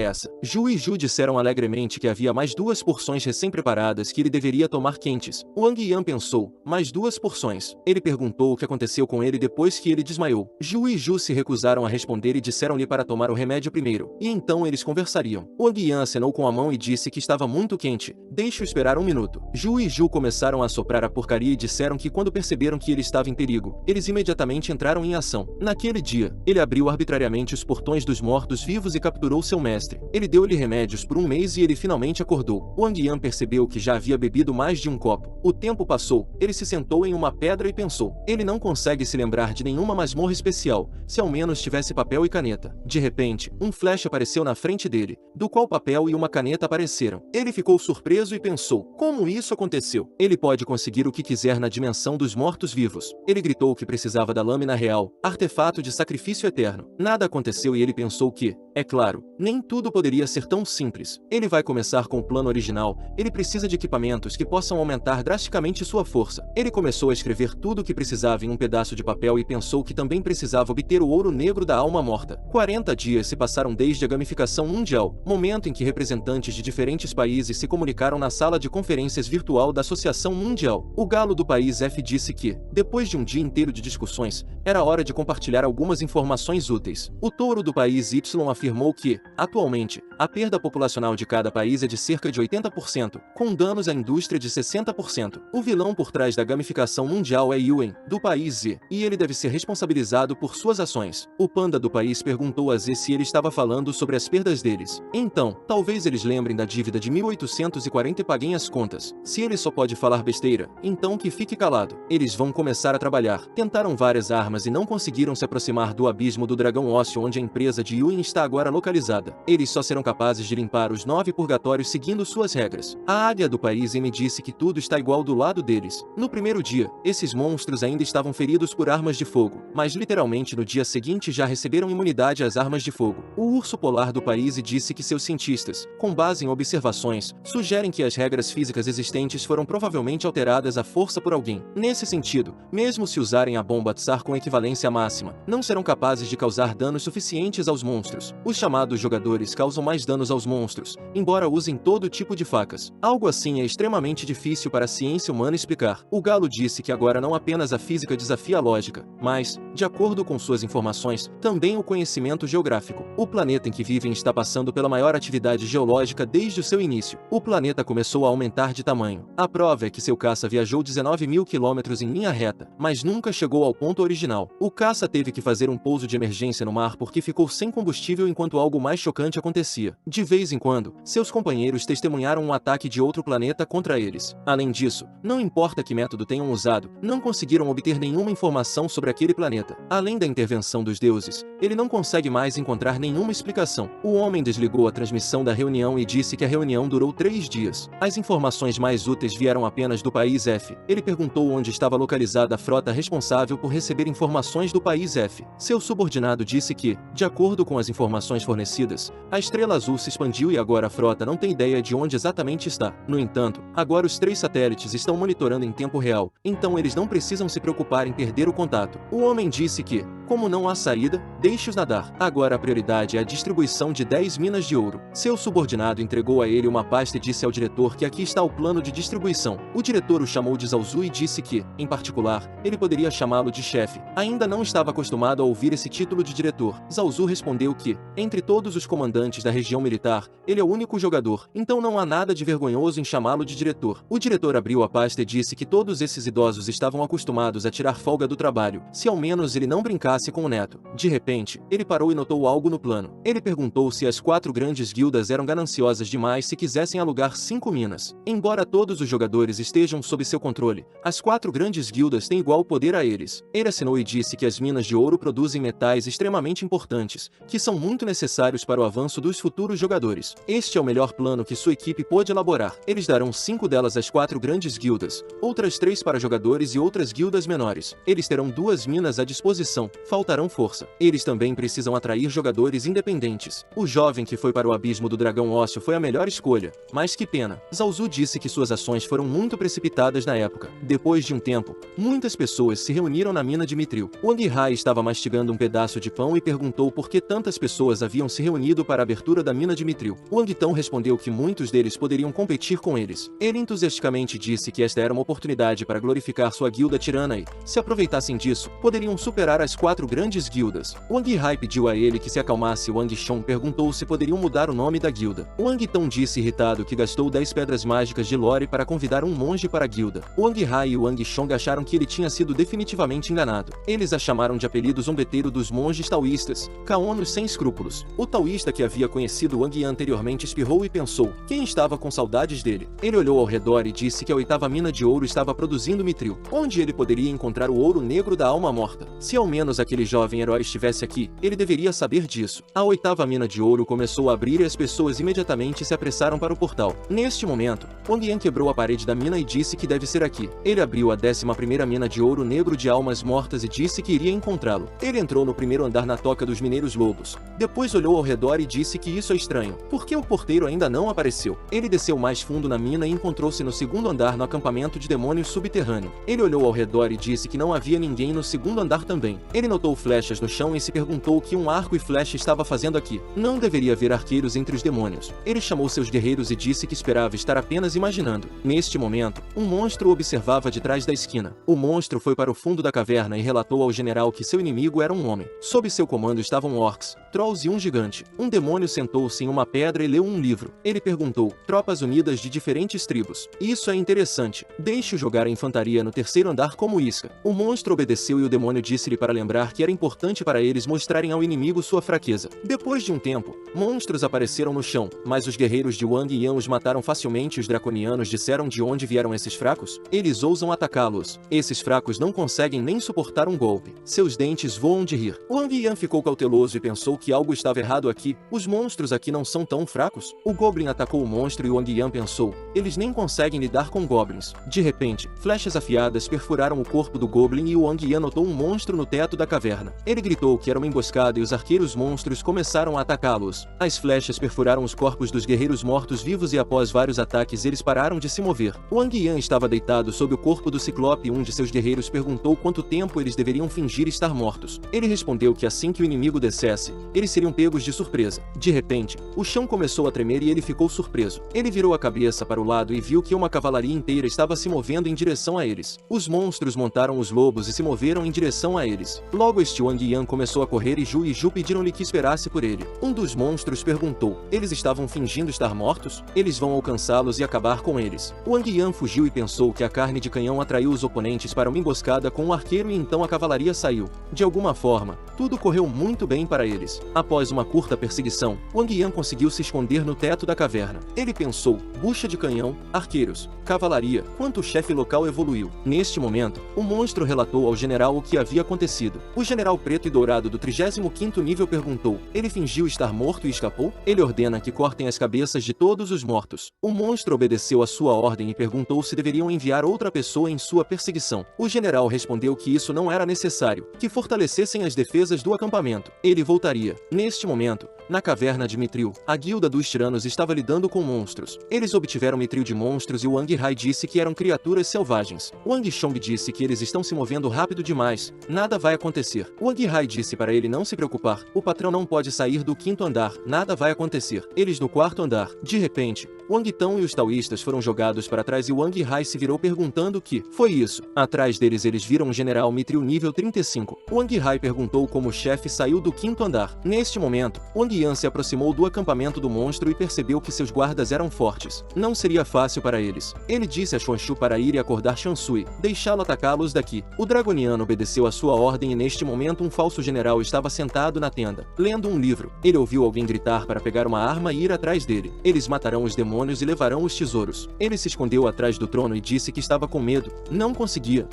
essa. Ju e Ju disseram alegremente que havia mais 2 porções recém-preparadas que ele deveria tomar quentes. Wang Yan pensou: mais 2 porções. Ele perguntou o que aconteceu com ele depois que ele desmaiou. Ju e Ju se recusaram a responder e disseram-lhe para tomar o remédio primeiro, e então eles conversariam. Wang Yan acenou com a mão e disse que estava muito quente. Deixe-o esperar um minuto. Ju e Ju começaram a soprar a porcaria e disseram que quando perceberam que ele estava em perigo, eles imediatamente entraram em ação. Naquele dia, ele abriu arbitrariamente os portões dos mortos-vivos e capturou seu mestre. Ele deu-lhe remédios por um mês e ele finalmente acordou. Wang Yan percebeu que já havia bebido mais de um copo. O tempo passou, ele se sentou em uma pedra e pensou: ele não consegue se lembrar de nenhuma masmorra especial, se ao menos tivesse papel e caneta. De repente, um flash apareceu na frente dele, do qual papel e uma caneta apareceram. Ele ficou surpreso e pensou: como isso aconteceu? Ele pode conseguir o que quiser na dimensão dos mortos-vivos. Ele gritou que precisava da lâmina real, artefato de sacrifício eterno. Nada aconteceu e ele pensou que, é claro, nem tudo poderia ser tão simples. Ele vai começar com o plano original. Ele precisa de equipamentos que possam aumentar drasticamente sua força. Ele começou a escrever tudo o que precisava em um pedaço de papel e pensou que também precisava obter o ouro negro da alma morta. 40 dias se passaram desde a gamificação mundial, momento em que representantes de diferentes países se comunicaram na sala de conferências virtual da Associação Mundial. O galo do país F disse que, depois de um dia inteiro de discussões, era hora de compartilhar algumas informações úteis. O touro do país Y afirmou que, atualmente, a perda populacional de cada país é de cerca de 80%, com danos à indústria de 60%. O vilão por trás da gamificação mundial é Yuen, do país Z, e ele deve ser responsabilizado por suas ações. O panda do país perguntou a Z se ele estava falando sobre as perdas deles. Então, talvez eles lembrem da dívida de 1840 e paguem as contas. Se ele só pode falar besteira, então que fique calado. Eles vão começar a trabalhar. Tentaram várias armas e não conseguiram se aproximar do abismo do dragão ósseo onde a empresa de Yuen está agora localizada. Eles só serão capazes de limpar os 9 purgatórios seguindo suas regras. A águia do país M disse que tudo está igual do lado deles. No primeiro dia, esses monstros ainda estavam feridos por armas de fogo, mas literalmente no dia seguinte já receberam imunidade às armas de fogo. O urso polar do país disse que seus cientistas, com base em observações, sugerem que as regras físicas existentes foram provavelmente alteradas à força por alguém. Nesse sentido, mesmo se usarem a bomba Tsar com equivalência máxima, não serão capazes de causar danos suficientes aos monstros. Os chamados jogadores causam mais danos aos monstros, embora usem todo tipo de facas. Algo assim é extremamente difícil para a ciência humana explicar. O galo disse que agora não apenas a física desafia a lógica, mas, de acordo com suas informações, também o conhecimento geográfico. O planeta em que vivem está passando pela maior atividade geológica desde o seu início. O planeta começou a aumentar de tamanho. A prova é que seu caça viajou 19.000 quilômetros em linha reta, mas nunca chegou ao ponto original. O caça teve que fazer um pouso de emergência no mar porque ficou sem combustível enquanto algo mais chocante acontecia. De vez em quando, seus companheiros testemunharam um ataque de outro planeta contra eles. Além disso, não importa que método tenham usado, não conseguiram obter nenhuma informação sobre aquele planeta. Além da intervenção dos deuses, ele não consegue mais encontrar nenhuma explicação. O homem desligou a transmissão da reunião e disse que a reunião durou 3 dias. As informações mais úteis vieram apenas do país F. Ele perguntou onde estava localizada a frota responsável por receber informações do país F. Seu subordinado disse que, de acordo com as informações fornecidas, a estrela azul se expandiu e agora a frota não tem ideia de onde exatamente está. No entanto, agora os 3 satélites estão monitorando em tempo real, então eles não precisam se preocupar em perder o contato. O homem disse que, como não há saída, deixe-os nadar. Agora a prioridade é a distribuição de 10 minas de ouro. Seu subordinado entregou a ele uma pasta e disse ao diretor que aqui está o plano de distribuição. O diretor o chamou de Zaozu e disse que, em particular, ele poderia chamá-lo de chefe. Ainda não estava acostumado a ouvir esse título de diretor. Zaozu respondeu que, entre todos os comandantes da região militar, ele é o único jogador, então não há nada de vergonhoso em chamá-lo de diretor. O diretor abriu a pasta e disse que todos esses idosos estavam acostumados a tirar folga do trabalho, se ao menos ele não brincasse com o neto. De repente, ele parou e notou algo no plano. Ele perguntou se as 4 grandes guildas eram gananciosas demais se quisessem alugar 5 minas. Embora todos os jogadores estejam sob seu controle, as 4 grandes guildas têm igual poder a eles. Ele assinou e disse que as minas de ouro produzem metais extremamente importantes, que são muito necessários para o avanço dos futuros jogadores. Este é o melhor plano que sua equipe pôde elaborar. Eles darão 5 delas às 4 grandes guildas, outras 3 para jogadores e outras guildas menores. Eles terão 2 minas à disposição, faltarão força. Eles também precisam atrair jogadores independentes. O jovem que foi para o abismo do dragão ósseo foi a melhor escolha, mas que pena. Zhao Zu disse que suas ações foram muito precipitadas na época. Depois de um tempo, muitas pessoas se reuniram na mina de Mithril. Wang Hai estava mastigando um pedaço de pão e perguntou por que tantas pessoas haviam se reunido para a abertura da mina de Mithril. Wang Tão respondeu que muitos deles poderiam competir com eles. Ele entusiasticamente disse que esta era uma oportunidade para glorificar sua guilda tirana e, se aproveitassem disso, poderiam superar as 4 grandes guildas. Wang Hai pediu a ele que se acalmasse e Wang Shong perguntou se poderiam mudar o nome da guilda. Wang Tão disse irritado que gastou 10 pedras mágicas de Lore para convidar um monge para a guilda. Wang Hai e Wang Shong acharam que ele tinha sido definitivamente enganado. Eles a chamaram de apelido zombeteiro dos monges taoístas, Kaonos sem escrúpulos. O taoísta que havia conhecido Wang Yan anteriormente espirrou e pensou, quem estava com saudades dele? Ele olhou ao redor e disse que a 8ª mina de ouro estava produzindo Mithril, onde ele poderia encontrar o ouro negro da alma morta. Se ao menos aquele jovem herói estivesse aqui, ele deveria saber disso. A 8ª mina de ouro começou a abrir e as pessoas imediatamente se apressaram para o portal. Neste momento, Wang Yan quebrou a parede da mina e disse que deve ser aqui. Ele abriu a 11ª mina de ouro negro de almas mortas e disse que iria encontrá-lo. Ele entrou no primeiro andar na toca dos mineiros lobos. Depois olhou ao redor e disse que isso é estranho. Por que o porteiro ainda não apareceu? Ele desceu mais fundo na mina e encontrou-se no 2º andar no acampamento de demônios subterrâneo. Ele olhou ao redor e disse que não havia ninguém no 2º andar também. Ele notou flechas no chão e se perguntou o que um arco e flecha estava fazendo aqui. Não deveria haver arqueiros entre os demônios. Ele chamou seus guerreiros e disse que esperava estar apenas imaginando. Neste momento, um monstro o observava de trás da esquina. O monstro foi para o fundo da caverna e relatou ao general que seu inimigo era um homem. Sob seu comando estavam orcs, trolls e um gigante. Um demônio sentou-se em uma pedra e leu um livro. Ele perguntou, tropas unidas de diferentes tribos. Isso é interessante. Deixe-o jogar a infantaria no 3º andar como isca. O monstro obedeceu e o demônio disse-lhe para lembrar que era importante para eles mostrarem ao inimigo sua fraqueza. Depois de um tempo, monstros apareceram no chão, mas os guerreiros de Wang Yan os mataram facilmente e os draconianos disseram de onde vieram esses fracos? Eles ousam atacá-los. Esses fracos não conseguem nem suportar um golpe. Seus dentes voam de rir. Wang Yan ficou cauteloso e pensou que algo estava errado aqui. Os monstros aqui não são tão fracos? O Goblin atacou o monstro e Wang Yan pensou, eles nem conseguem lidar com goblins. De repente, flechas afiadas perfuraram o corpo do Goblin e Wang Yan notou um monstro no teto da caverna. Ele gritou que era uma emboscada e os arqueiros monstros começaram a atacá-los. As flechas perfuraram os corpos dos guerreiros mortos-vivos e após vários ataques eles pararam de se mover. Wang Yan estava deitado sob o corpo do Ciclope e um de seus guerreiros perguntou quanto tempo eles deveriam fingir estar mortos. Ele respondeu que assim que o inimigo descesse, eles seriam pegos de surpresa. De repente, o chão começou a tremer e ele ficou surpreso. Ele virou a cabeça para o lado e viu que uma cavalaria inteira estava se movendo em direção a eles. Os monstros montaram os lobos e se moveram em direção a eles. Logo este Wang Yan começou a correr e Ju pediram-lhe que esperasse por ele. Um dos monstros perguntou, eles estavam fingindo estar mortos? Eles vão alcançá-los e acabar com eles. Wang Yan fugiu e pensou que a carne de canhão atraiu os oponentes para uma emboscada com um arqueiro e então a cavalaria saiu. De alguma forma, tudo correu muito bem para eles. Após uma curta perseguição, Wang Yan conseguiu se esconder no teto da caverna. Ele pensou, bucha de canhão, arqueiros, cavalaria, quanto o chefe local evoluiu. Neste momento, o monstro relatou ao general o que havia acontecido. O general preto e dourado do 35º nível perguntou, ele fingiu estar morto e escapou? Ele ordena que cortem as cabeças de todos os mortos. O monstro obedeceu a sua ordem e perguntou se deveriam enviar outra pessoa em sua perseguição. O general respondeu que isso não era necessário, que fortalecessem as defesas do acampamento. Ele voltaria. Neste momento, na caverna de Mithril, a guilda dos tiranos estava lidando com monstros. Eles obtiveram Mithril de monstros e Wang Hai disse que eram criaturas selvagens. Wang Shong disse que eles estão se movendo rápido demais. Nada vai acontecer. Wang Hai disse para ele não se preocupar. O patrão não pode sair do 5º andar. Nada vai acontecer. Eles no 4º andar. De repente, Wang Tão e os taoístas foram jogados para trás e Wang Hai se virou perguntando o que foi isso. Atrás deles eles viram um general Mithril nível 35. Wang Hai perguntou como o chefe saiu do 5º andar. Neste momento, Wang Yan se aproximou do acampamento do monstro e percebeu percebeu que seus guardas eram fortes. Não seria fácil para eles. Ele disse a Xuanxu para ir e acordar Shansui, deixá-lo atacá-los daqui. O dragoniano obedeceu a sua ordem e neste momento um falso general estava sentado na tenda, lendo um livro. Ele ouviu alguém gritar para pegar uma arma e ir atrás dele. Eles matarão os demônios e levarão os tesouros. Ele se escondeu atrás do trono e disse que estava com medo. Não conseguia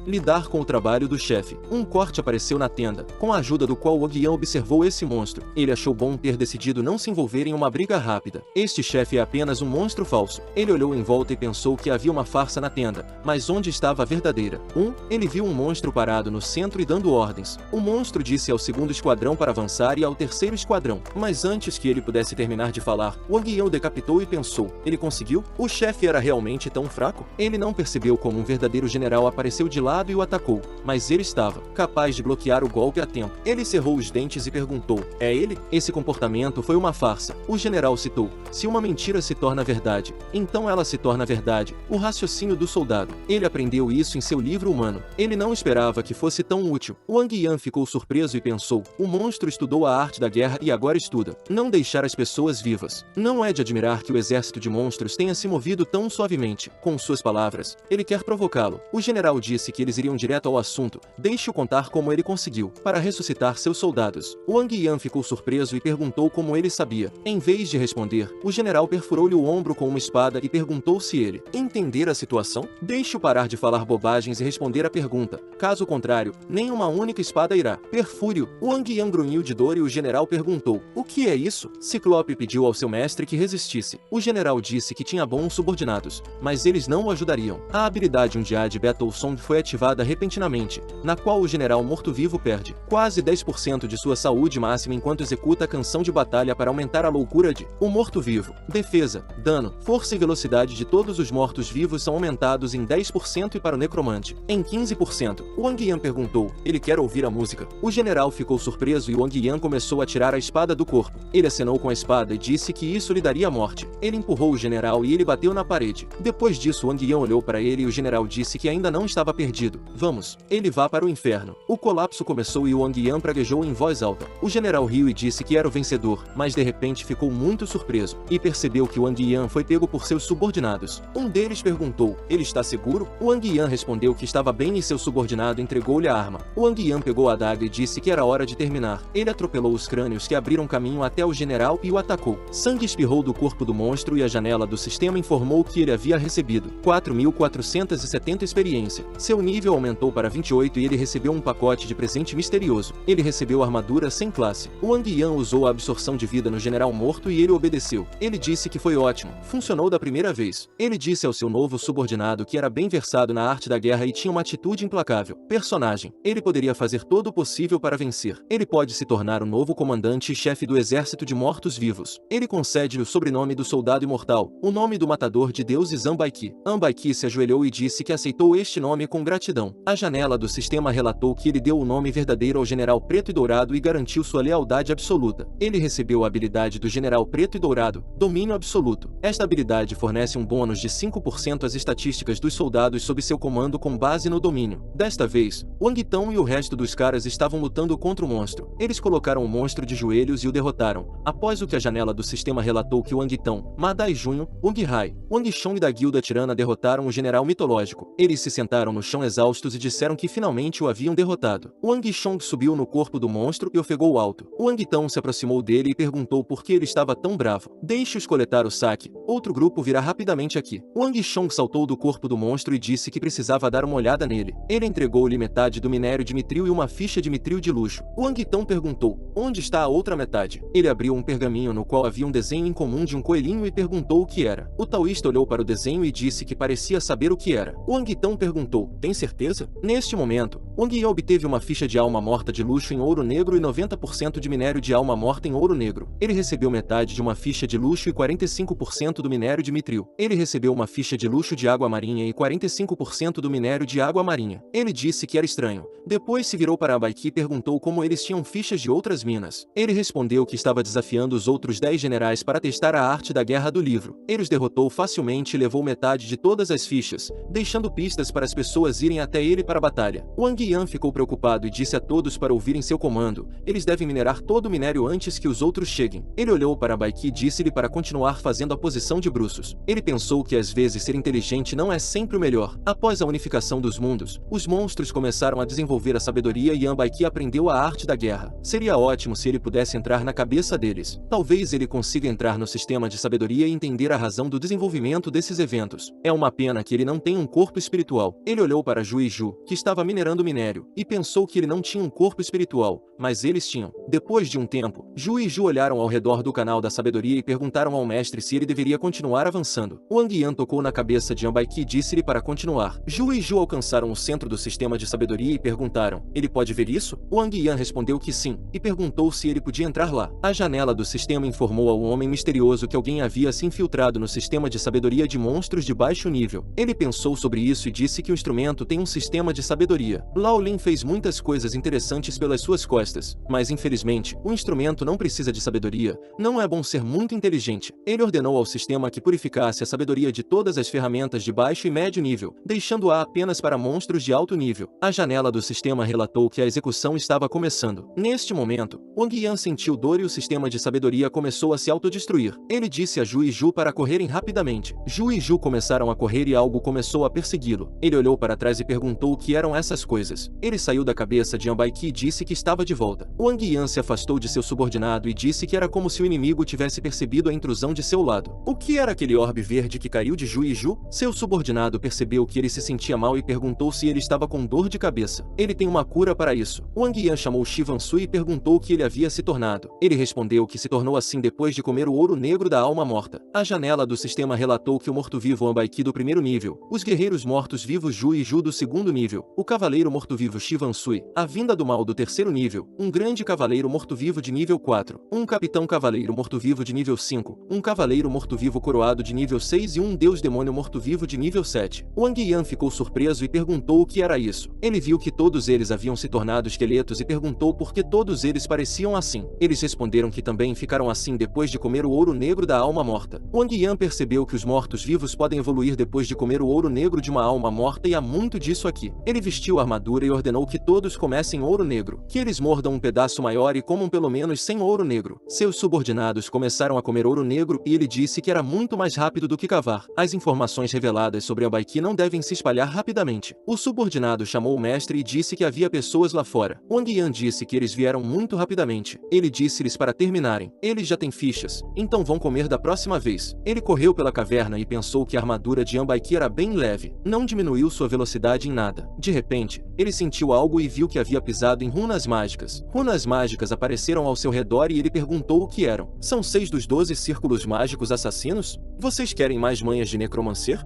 lidar com o trabalho do chefe. Um corte apareceu na tenda, com a ajuda do qual Wang Yan observou esse monstro. Ele achou bom ter decidido não se envolver em uma briga rápida. Este chefe é apenas um monstro falso. Ele olhou em volta e pensou que havia uma farsa na tenda, mas onde estava a verdadeira? Ele viu um monstro parado no centro e dando ordens. O monstro disse ao segundo esquadrão para avançar e ao terceiro esquadrão. Mas antes que ele pudesse terminar de falar, Wang Yan o decapitou e pensou, ele conseguiu? O chefe era realmente tão fraco? Ele não percebeu como um verdadeiro general apareceu de lado e o atacou, mas ele estava capaz de bloquear o golpe a tempo. Ele cerrou os dentes e perguntou, é ele? Esse comportamento foi uma farsa. O general citou, se uma mentira se torna verdade, então ela se torna verdade. O raciocínio do soldado. Ele aprendeu isso em seu livro humano. Ele não esperava que fosse tão útil. Wang Yan ficou surpreso e pensou, o monstro estudou a arte da guerra e agora estuda não deixar as pessoas vivas. Não é de admirar que o exército de monstros tenha se movido tão suavemente. Com suas palavras, ele quer provocá-lo. O general disse que eles iriam direto ao assunto. Deixe-o contar como ele conseguiu para ressuscitar seus soldados. Wang Yan ficou surpreso e perguntou como ele sabia. Em vez de responder, o general perfurou-lhe o ombro com uma espada e perguntou se ele entender a situação. Deixe-o parar de falar bobagens e responder a pergunta. Caso contrário, nem uma única espada irá. Perfúrio. Wang Yan grunhiu de dor e o general perguntou, o que é isso? Ciclope pediu ao seu mestre que resistisse. O general disse que tinha bons subordinados, mas eles não o ajudariam. A habilidade Undead Battle Song foi ativada repentinamente, na qual o general morto-vivo perde quase 10% de sua saúde máxima enquanto executa a canção de batalha para aumentar a loucura de o morto-vivo. Defesa, dano, força e velocidade de todos os mortos-vivos são aumentados em 10% e para o necromante, em 15%. Wang Yan perguntou, ele quer ouvir a música? O general ficou surpreso e Wang Yan começou a tirar a espada do corpo. Ele acenou com a espada e disse que isso lhe daria morte. Ele empurrou o general e ele bateu na parede. Depois disso Wang Yan olhou para ele e o general disse que ainda não estava perdido. Vamos, ele vá para o inferno. O colapso começou e Wang Yan praguejou em voz alta. O general riu e disse que era o vencedor, mas de repente ficou muito surpreso e percebeu que Wang Yan foi pego por seus subordinados. Um deles perguntou, ele está seguro? Wang Yan respondeu que estava bem e seu subordinado entregou-lhe a arma. Wang Yan pegou a adaga e disse que era hora de terminar. Ele atropelou os crânios que abriram caminho até o general e o atacou. Sangue espirrou do corpo do monstro e a janela do sistema informou que ele havia recebido 4.470 experiência. Seu nível aumentou para 28 e ele recebeu um pacote de presente misterioso. Ele recebeu armadura sem classe. Wang Yan usou a absorção de vida no general morto e ele obedeceu. Ele disse que foi ótimo. Funcionou da primeira vez. Ele disse ao seu novo subordinado que era bem versado na arte da guerra e tinha uma atitude implacável. Personagem. Ele poderia fazer todo o possível para vencer. Ele pode se tornar o novo comandante e chefe do exército de mortos-vivos. Ele concede-lhe o sobrenome do soldado imortal, o nome do matador de deuses Ambaiki. Ambaiki se ajoelhou e disse que aceitou este nome com gratidão. A janela do sistema relatou que ele deu o nome verdadeiro ao general preto e dourado e garantiu sua lealdade absoluta. Ele recebeu a habilidade do general preto e dourado, domínio absoluto. Esta habilidade fornece um bônus de 5% às estatísticas dos soldados sob seu comando com base no domínio. Desta vez, Wang Tong e o resto dos caras estavam lutando contra o monstro. Eles colocaram o monstro de joelhos e o derrotaram. Após o que a janela do sistema relatou que Wang Tong, Ma Dai Junho, Wang Hai, Wang Chong da Guilda Tirana derrotaram o general mitológico. Eles se sentaram no chão exaustos e disseram que finalmente o haviam derrotado. Wang Chong subiu no corpo do monstro e ofegou alto. Wang Tong se aproximou dele e perguntou por que ele estava tão bravo. Deixe-os coletar o saque. Outro grupo virá rapidamente aqui. Wang Chong saltou do corpo do monstro e disse que precisava dar uma olhada nele. Ele entregou-lhe metade do minério de mitril e uma ficha de mitril de luxo. Wang Tong perguntou, onde está a outra metade? Ele abriu um pergaminho no qual havia um desenho incomum de um coelhinho e perguntou o que era. O taoísta olhou para o desenho e disse que parecia saber o que era. Wang Tong perguntou, tem certeza? Neste momento, Wang Yan obteve uma ficha de alma morta de luxo em ouro negro e 90% de minério de alma morta em ouro negro. Ele recebeu metade de uma ficha de luxo e 45% do minério de mitril. Ele recebeu uma ficha de luxo de água marinha e 45% do minério de água marinha. Ele disse que era estranho. Depois se virou para Ambaiki e perguntou como eles tinham fichas de outras minas. Ele respondeu que estava desafiando os outros 10 generais para testar a arte da guerra do livro. Ele os derrotou facilmente e levou metade de todas as fichas, deixando pistas para as pessoas irem até ele para a batalha. Wang Yan ficou preocupado e disse a todos para ouvirem seu comando. Eles devem minerar todo o minério antes que os outros cheguem. Ele olhou para Ambaiki disse-lhe para continuar fazendo a posição de bruços. Ele pensou que às vezes ser inteligente não é sempre o melhor. Após a unificação dos mundos, os monstros começaram a desenvolver a sabedoria e Ambaiki aprendeu a arte da guerra. Seria ótimo se ele pudesse entrar na cabeça deles. Talvez ele consiga entrar no sistema de sabedoria e entender a razão do desenvolvimento desses eventos. É uma pena que ele não tenha um corpo espiritual. Ele olhou para Ju e Ju, que estava minerando minério, e pensou que ele não tinha um corpo espiritual, mas eles tinham. Depois de um tempo, Ju e Ju olharam ao redor do canal da sabedoria e perguntaram ao mestre se ele deveria continuar avançando. Wang Yan tocou na cabeça de Ambaiki e disse-lhe para continuar. Ju e Ju alcançaram o centro do sistema de sabedoria e perguntaram: ele pode ver isso? Wang Yan respondeu que sim, e perguntou se ele podia entrar lá. A janela do sistema informou ao homem misterioso que alguém havia se infiltrado no sistema de sabedoria de monstros de baixo nível. Ele pensou sobre isso e disse que o instrumento tem um sistema de sabedoria. Lao Lin fez muitas coisas interessantes pelas suas costas, mas infelizmente, o instrumento não precisa de sabedoria. Não é bom ser muito inteligente. Ele ordenou ao sistema que purificasse a sabedoria de todas as ferramentas de baixo e médio nível, deixando-a apenas para monstros de alto nível. A janela do sistema relatou que a execução estava começando. Neste momento, Wang Yan sentiu dor e o sistema de sabedoria começou a se autodestruir. Ele disse a Ju e Ju para correrem rapidamente. Ju e Ju começaram a correr e algo começou a persegui-lo. Ele olhou para trás e perguntou o que eram essas coisas. Ele saiu da cabeça de Ambaiki e disse que estava de volta. Wang Yan se afastou de seu subordinado e disse que era como se o inimigo tivesse percebido a intrusão de seu lado. O que era aquele orbe verde que caiu de Ju e Ju? Seu subordinado percebeu que ele se sentia mal e perguntou se ele estava com dor de cabeça. Ele tem uma cura para isso. Wang Yan chamou Shivan Sui e perguntou o que ele havia se tornado. Ele respondeu que se tornou assim depois de comer o ouro negro da alma morta. A janela do sistema relatou que o morto-vivo Ambaiki do primeiro nível, os guerreiros mortos-vivos Ju e Ju do segundo nível, o cavaleiro morto-vivo Shivan Sui, a vinda do mal do terceiro nível, um grande cavaleiro morto-vivo de nível 4, um capitão cavaleiro morto-vivo de nível 5, um cavaleiro morto-vivo coroado de nível 6 e um deus demônio morto-vivo de nível 7. Wang Yan ficou surpreso e perguntou o que era isso. Ele viu que todos eles haviam se tornado esqueletos e perguntou por que todos eles pareciam assim. Eles responderam que também ficaram assim depois de comer o ouro negro da alma morta. Wang Yan percebeu que os mortos-vivos podem evoluir depois de comer o ouro negro de uma alma morta e há muito disso aqui. Ele vestiu a armadura e ordenou que todos comessem ouro negro, que eles mordam um pedaço maior e comam pelo menos 100 ouro negro. Seus subordinados começaram a comer ouro negro e ele disse que era muito mais rápido do que cavar. As informações reveladas sobre Ambaiki não devem se espalhar rapidamente. O subordinado chamou o mestre e disse que havia pessoas lá fora. Wang Yan disse que eles vieram muito rapidamente. Ele disse-lhes para terminarem. Eles já têm fichas, então vão comer da próxima vez. Ele correu pela caverna e pensou que a armadura de Ambaiki era bem leve. Não diminuiu sua velocidade em nada. De repente, ele sentiu algo e viu que havia pisado em runas mágicas. Runas mágicas apareceram ao seu redor e ele perguntou o que eram. São 6 dos 12 círculos mágicos assassinos? Vocês querem mais manhas de necromancer?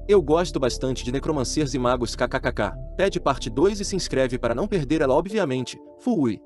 Eu gosto bastante de necromancers e magos kkkk. Pede parte 2 e se inscreve para não perder ela obviamente. Fui.